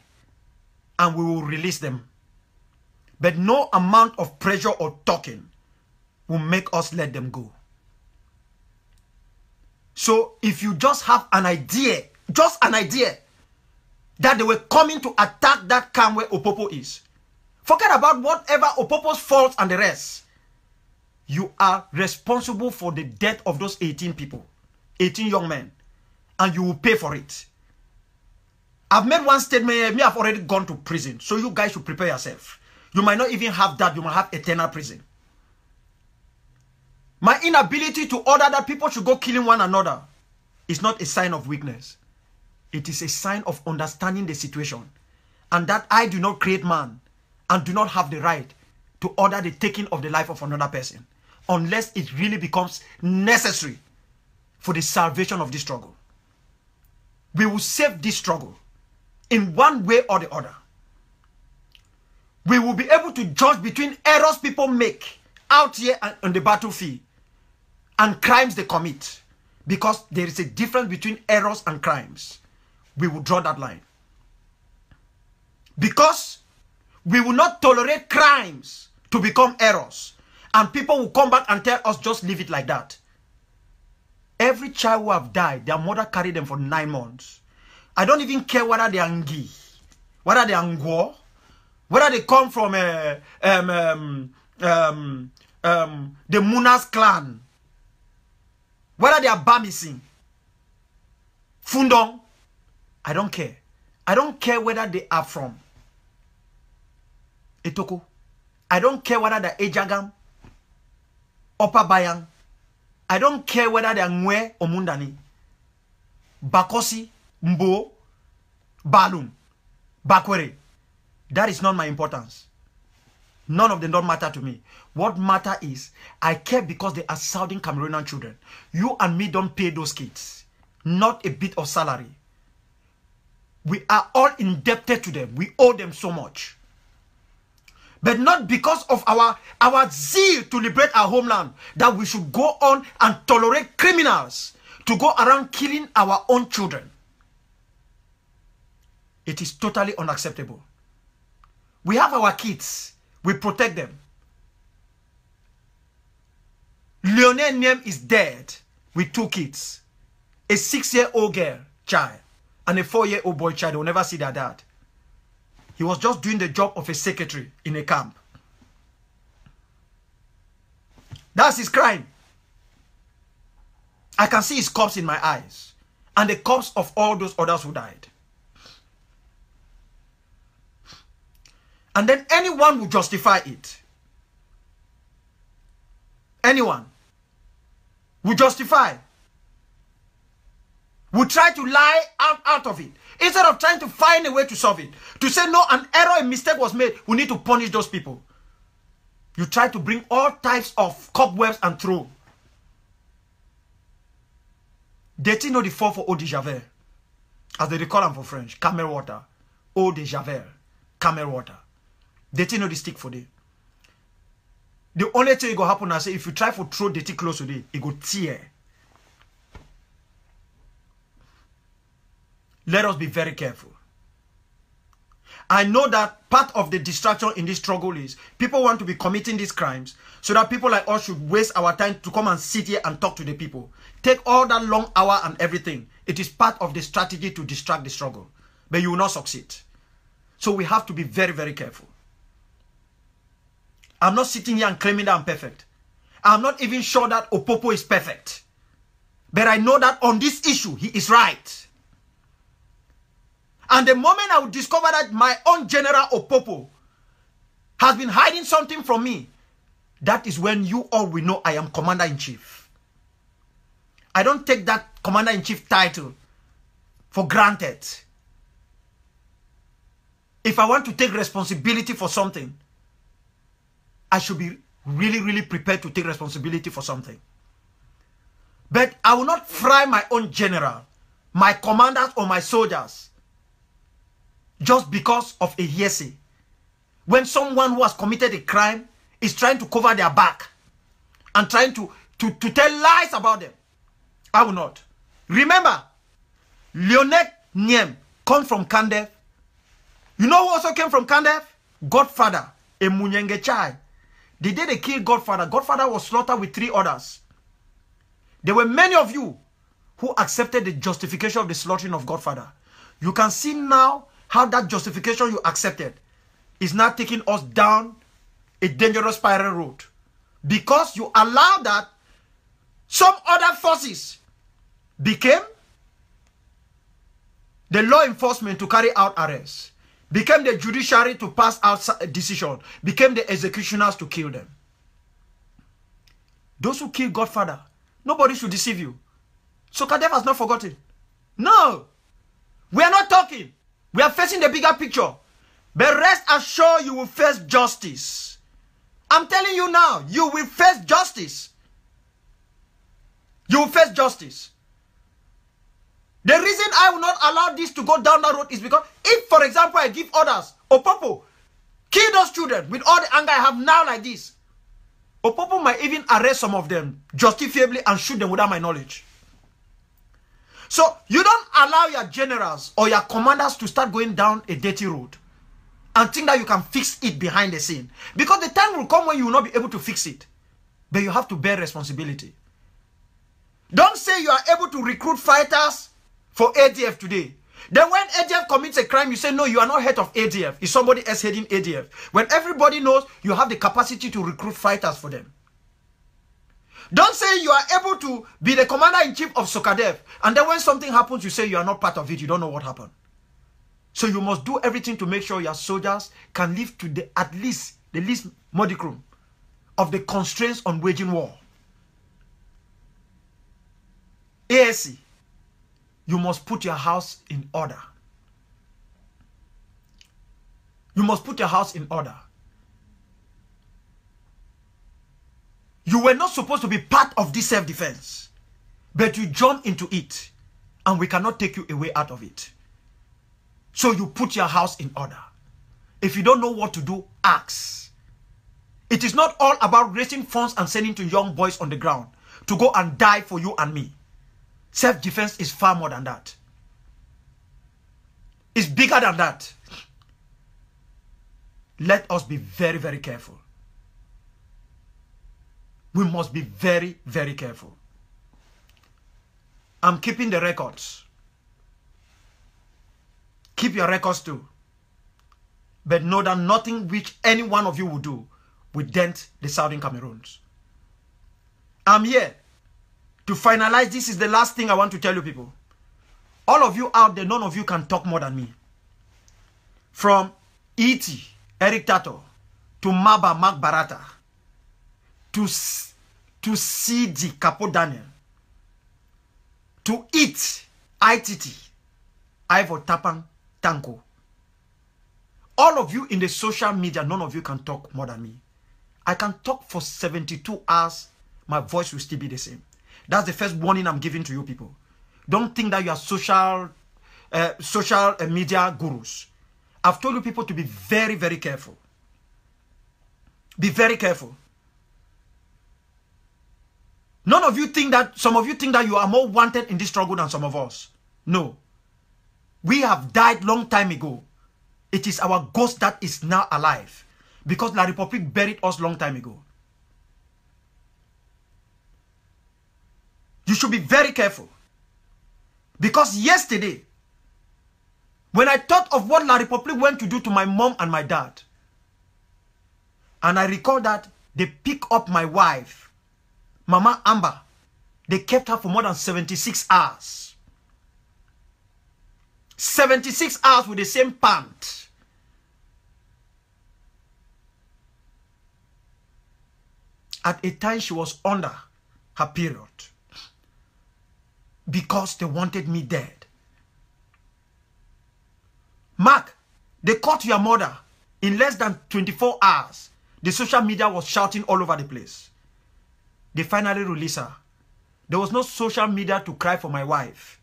And we will release them. But no amount of pressure or talking will make us let them go. So if you just have an idea, that they were coming to attack that camp where Opopo is, forget about whatever Opopo's faults and the rest. You are responsible for the death of those 18 people, 18 young men, and you will pay for it. I've made one statement, me, I've already gone to prison, so you guys should prepare yourself. You might not even have that, you might have eternal prison. My inability to order that people should go killing one another is not a sign of weakness. It is a sign of understanding the situation. And that I do not create man and do not have the right to order the taking of the life of another person unless it really becomes necessary for the salvation of this struggle. We will save this struggle in one way or the other. We will be able to judge between errors people make out here on the battlefield and crimes they commit, because there is a difference between errors and crimes. We will draw that line. Because we will not tolerate crimes to become errors. And people will come back and tell us just leave it like that. Every child who have died, their mother carried them for 9 months. I don't even care whether they are Ngi, whether they are Ngwo, whether they come from the Munas clan, whether they are Bamising, Fundong, I don't care. I don't care whether they are from Etoko. I don't care whether they are Ejagam, Upper Bayang. I don't care whether they are Nwe or Mundani, Bakosi, Mbo, Balum, Bakwere. That is not my importance. None of them don't matter to me. What matter is, I care because they are Southern Cameroonian children. You and me don't pay those kids. Not a bit of salary. We are all indebted to them. We owe them so much. But not because of our zeal to liberate our homeland, that we should go on and tolerate criminals to go around killing our own children. It is totally unacceptable. We have our kids. We protect them. Lionel Niem is dead with 2 kids. A 6-year-old girl child and a 4-year-old boy child. They will never see their dad. He was just doing the job of a secretary in a camp. That's his crime. I can see his corpse in my eyes. And the corpse of all those others who died. And then anyone will justify it. Anyone will justify. Will try to lie out of it. Instead of trying to find a way to solve it. To say, no, an error, a mistake was made. We need to punish those people. You try to bring all types of cobwebs and throw. They didn't know the fall for eau de javel. As they call them for French. Camel water. Eau de javel. Camel water. They didn't know the stick for them. The only thing that will happen is if you try to throw the thing close to it, it will tear. Let us be very careful. I know that part of the distraction in this struggle is people want to be committing these crimes so that people like us should waste our time to come and sit here and talk to the people. Take all that long hour and everything. It is part of the strategy to distract the struggle. But you will not succeed. So we have to be very, very careful. I'm not sitting here and claiming that I'm perfect. I'm not even sure that Opopo is perfect. But I know that on this issue, he is right. And the moment I will discover that my own General Opopo has been hiding something from me, that is when you all will know I am Commander-in-Chief. I don't take that Commander-in-Chief title for granted. If I want to take responsibility for something, I should be really, really prepared to take responsibility for something. But I will not fry my own general, my commanders or my soldiers, just because of a hearsay. When someone who has committed a crime is trying to cover their back and trying to tell lies about them, I will not. Remember, Lionel Niem comes from Kandev. You know who also came from Kandev? Godfather, a Munyenge child. The day they killed Godfather, Godfather was slaughtered with 3 others. There were many of you who accepted the justification of the slaughtering of Godfather. You can see now how that justification you accepted is now taking us down a dangerous spiral road. Because you allowed that some other forces became the law enforcement to carry out arrests, became the judiciary to pass out a decision, became the executioners to kill them. Those who killed Godfather, nobody should deceive you. So Kadef has not forgotten. No. We are not talking. We are facing the bigger picture. But rest assured you will face justice. I'm telling you now, you will face justice. You will face justice. The reason I will not allow this to go down that road is because if, for example, I give orders, Opopo, kill those children with all the anger I have now like this, Opopo might even arrest some of them justifiably and shoot them without my knowledge. So you don't allow your generals or your commanders to start going down a dirty road and think that you can fix it behind the scene. Because the time will come when you will not be able to fix it. But you have to bear responsibility. Don't say you are able to recruit fighters for ADF today. Then when ADF commits a crime, you say, no, you are not head of ADF. It's somebody else heading ADF. When everybody knows you have the capacity to recruit fighters for them. Don't say you are able to be the commander-in-chief of Sokadev. And then when something happens, you say you are not part of it. You don't know what happened. So you must do everything to make sure your soldiers can live to the least modicum of the constraints on waging war. ASC. You must put your house in order. You must put your house in order. You were not supposed to be part of this self-defense, but you jumped into it, and we cannot take you away out of it. So you put your house in order. If you don't know what to do, ask. It is not all about raising funds and sending to young boys on the ground to go and die for you and me. Self-defense is far more than that. It's bigger than that. Let us be very, very careful. We must be very, very careful. I'm keeping the records. Keep your records too. But know that nothing which any one of you will do will dent the Southern Cameroons. I'm here to finalize. This is the last thing I want to tell you people. All of you out there, none of you can talk more than me. From E.T., Eric Tato, to Maba, Mark Barata, to C.D., Capo Daniel, to IT, Ivor Tapang, Tanko. All of you in the social media, none of you can talk more than me. I can talk for 72 hours. My voice will still be the same. That's the first warning I'm giving to you people. Don't think that you are social media gurus. I've told you people to be very, very careful. Be very careful. None of you think that, some of you think that you are more wanted in this struggle than some of us. No. We have died long time ago. It is our ghost that is now alive. Because La Republique buried us long time ago. You should be very careful. Because yesterday, when I thought of what La Republique went to do to my mom and my dad, and I recall that they picked up my wife, Mama Amber, they kept her for more than 76 hours. 76 hours with the same pant. At a time she was under her period. Because they wanted me dead. Mark, they caught your mother in less than 24 hours. The social media was shouting all over the place. They finally released her. There was no social media to cry for my wife.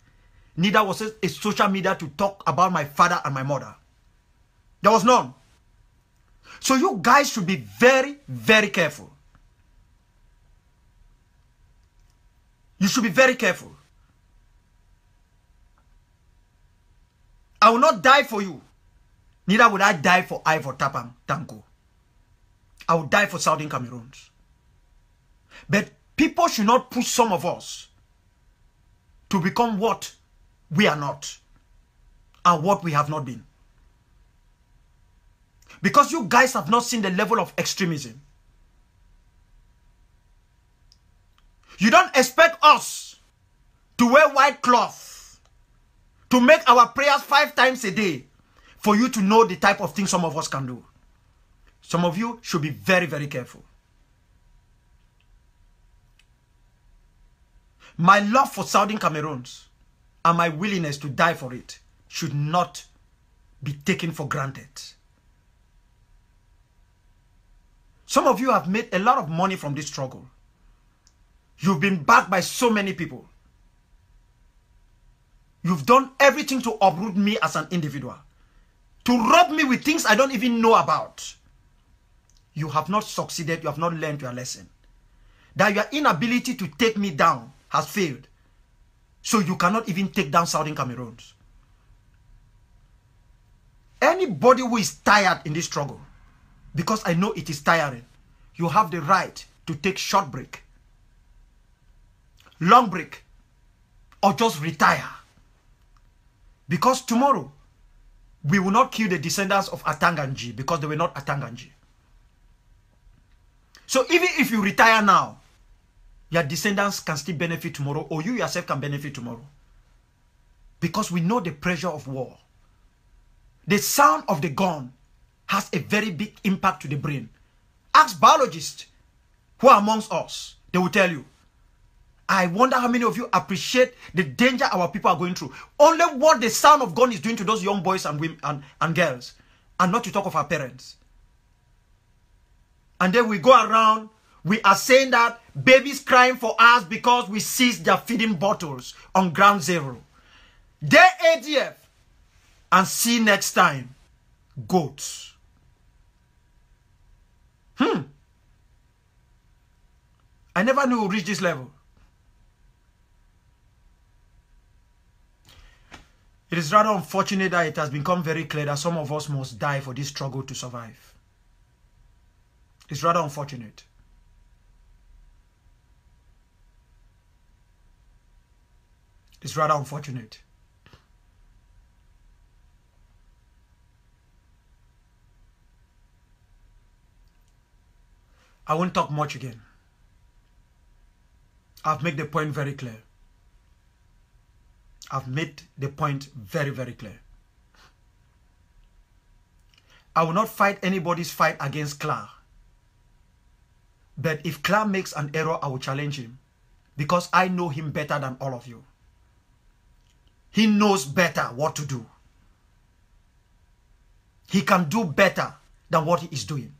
Neither was a social media to talk about my father and my mother. There was none. So you guys should be very, very careful. You should be very careful. I will not die for you. Neither would I die for Ivor Tapang Tanko. I will die for Southern Cameroons. But people should not push some of us to become what we are not and what we have not been. Because you guys have not seen the level of extremism. You don't expect us to wear white cloth, to make our prayers 5 times a day, for you to know the type of things some of us can do. Some of you should be very, very careful. My love for Southern Cameroons and my willingness to die for it should not be taken for granted. Some of you have made a lot of money from this struggle. You've been backed by so many people. You've done everything to uproot me as an individual, to rob me with things I don't even know about. You have not succeeded. You have not learned your lesson. That your inability to take me down has failed. So you cannot even take down Southern Cameroons. Anybody who is tired in this struggle, because I know it is tiring, you have the right to take short break, long break, or just retire. Because tomorrow, we will not kill the descendants of Atanganji because they were not Atanganji. So even if you retire now, your descendants can still benefit tomorrow, or you yourself can benefit tomorrow. Because we know the pressure of war. The sound of the gun has a very big impact to the brain. Ask biologists who are amongst us. They will tell you. I wonder how many of you appreciate the danger our people are going through. Only what the sound of gun is doing to those young boys and women and girls. And not to talk of our parents. And then we go around, we are saying that babies crying for us because we seized their feeding bottles on ground zero. They ADF. And see next time, goats. I never knew we'd reach this level. It is rather unfortunate that it has become very clear that some of us must die for this struggle to survive. It's rather unfortunate. It's rather unfortunate. I won't talk much again. I've made the point very clear. I've made the point very, very clear. I will not fight anybody's fight against Kla. But if Kla makes an error, I will challenge him. Because I know him better than all of you. He knows better what to do. He can do better than what he is doing.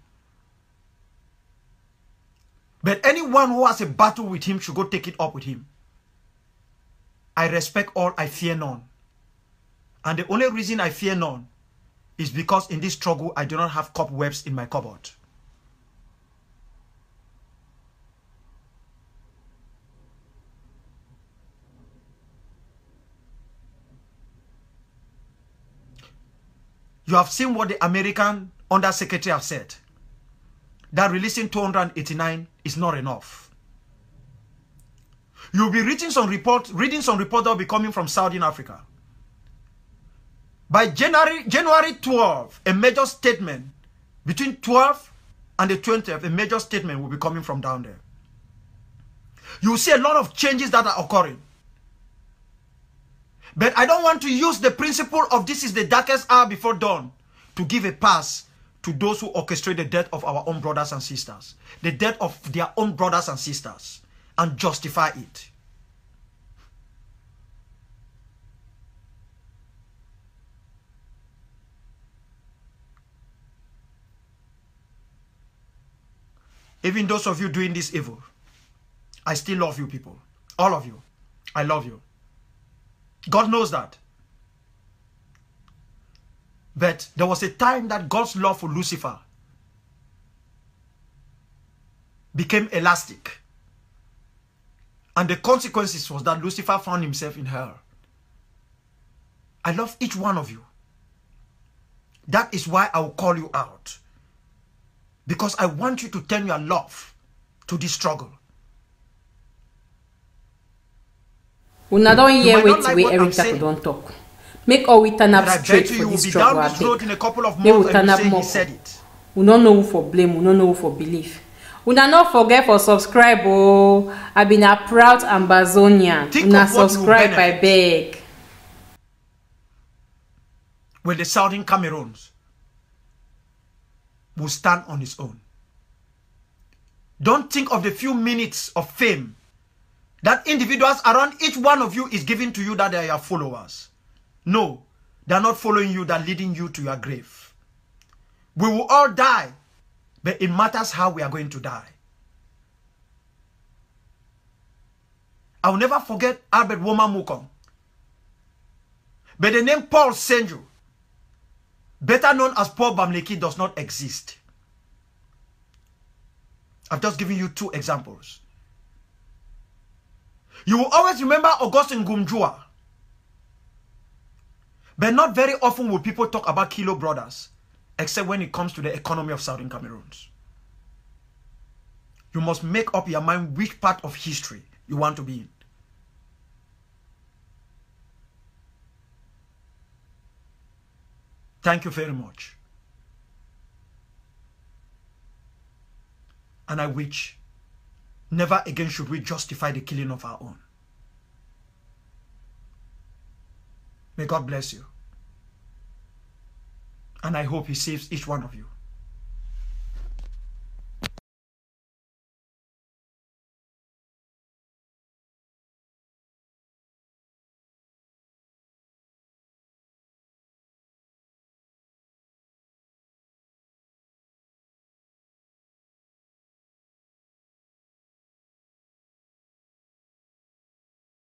But anyone who has a battle with him should go take it up with him. I respect all, I fear none. And the only reason I fear none is because in this struggle, I do not have cobwebs in my cupboard. You have seen what the American Undersecretary have said. That releasing 289 is not enough. You'll be reading some reports that will be coming from Southern Africa. By January 12, a major statement, between 12 and the 20th, a major statement will be coming from down there. You'll see a lot of changes that are occurring. But I don't want to use the principle of this is the darkest hour before dawn to give a pass to those who orchestrate the death of our own brothers and sisters, the death of their own brothers and sisters, and justify it. Even those of you doing this evil, I still love you people. All of you. I love you. God knows that. But there was a time that God's love for Lucifer became elastic. And the consequences was that Lucifer found himself in hell. I love each one of you. That is why I will call you out. Because I want you to turn your love to this struggle. Una don't hear wait Eric Taco don't talk. Make all we turn up straight for this struggle. Make we turn up more. We don't know who for blame, we don't know who for belief. Una not forget for subscribe. Oh, I've been a proud Ambazonian. Una subscribe I beg. When the Southern Cameroons will stand on its own. Don't think of the few minutes of fame that individuals around each one of you is giving to you that they are your followers. No, they are not following you, they are leading you to your grave. We will all die, but it matters how we are going to die. I will never forget Albert Woma Mukong. But the name Paul Senju, better known as Paul Bamleki, does not exist. I've just given you two examples. You will always remember Augustine Gumjua. But not very often will people talk about Kilo brothers, except when it comes to the economy of Southern Cameroons. You must make up your mind which part of history you want to be in. Thank you very much. And I wish never again should we justify the killing of our own. May God bless you. And I hope He saves each one of you.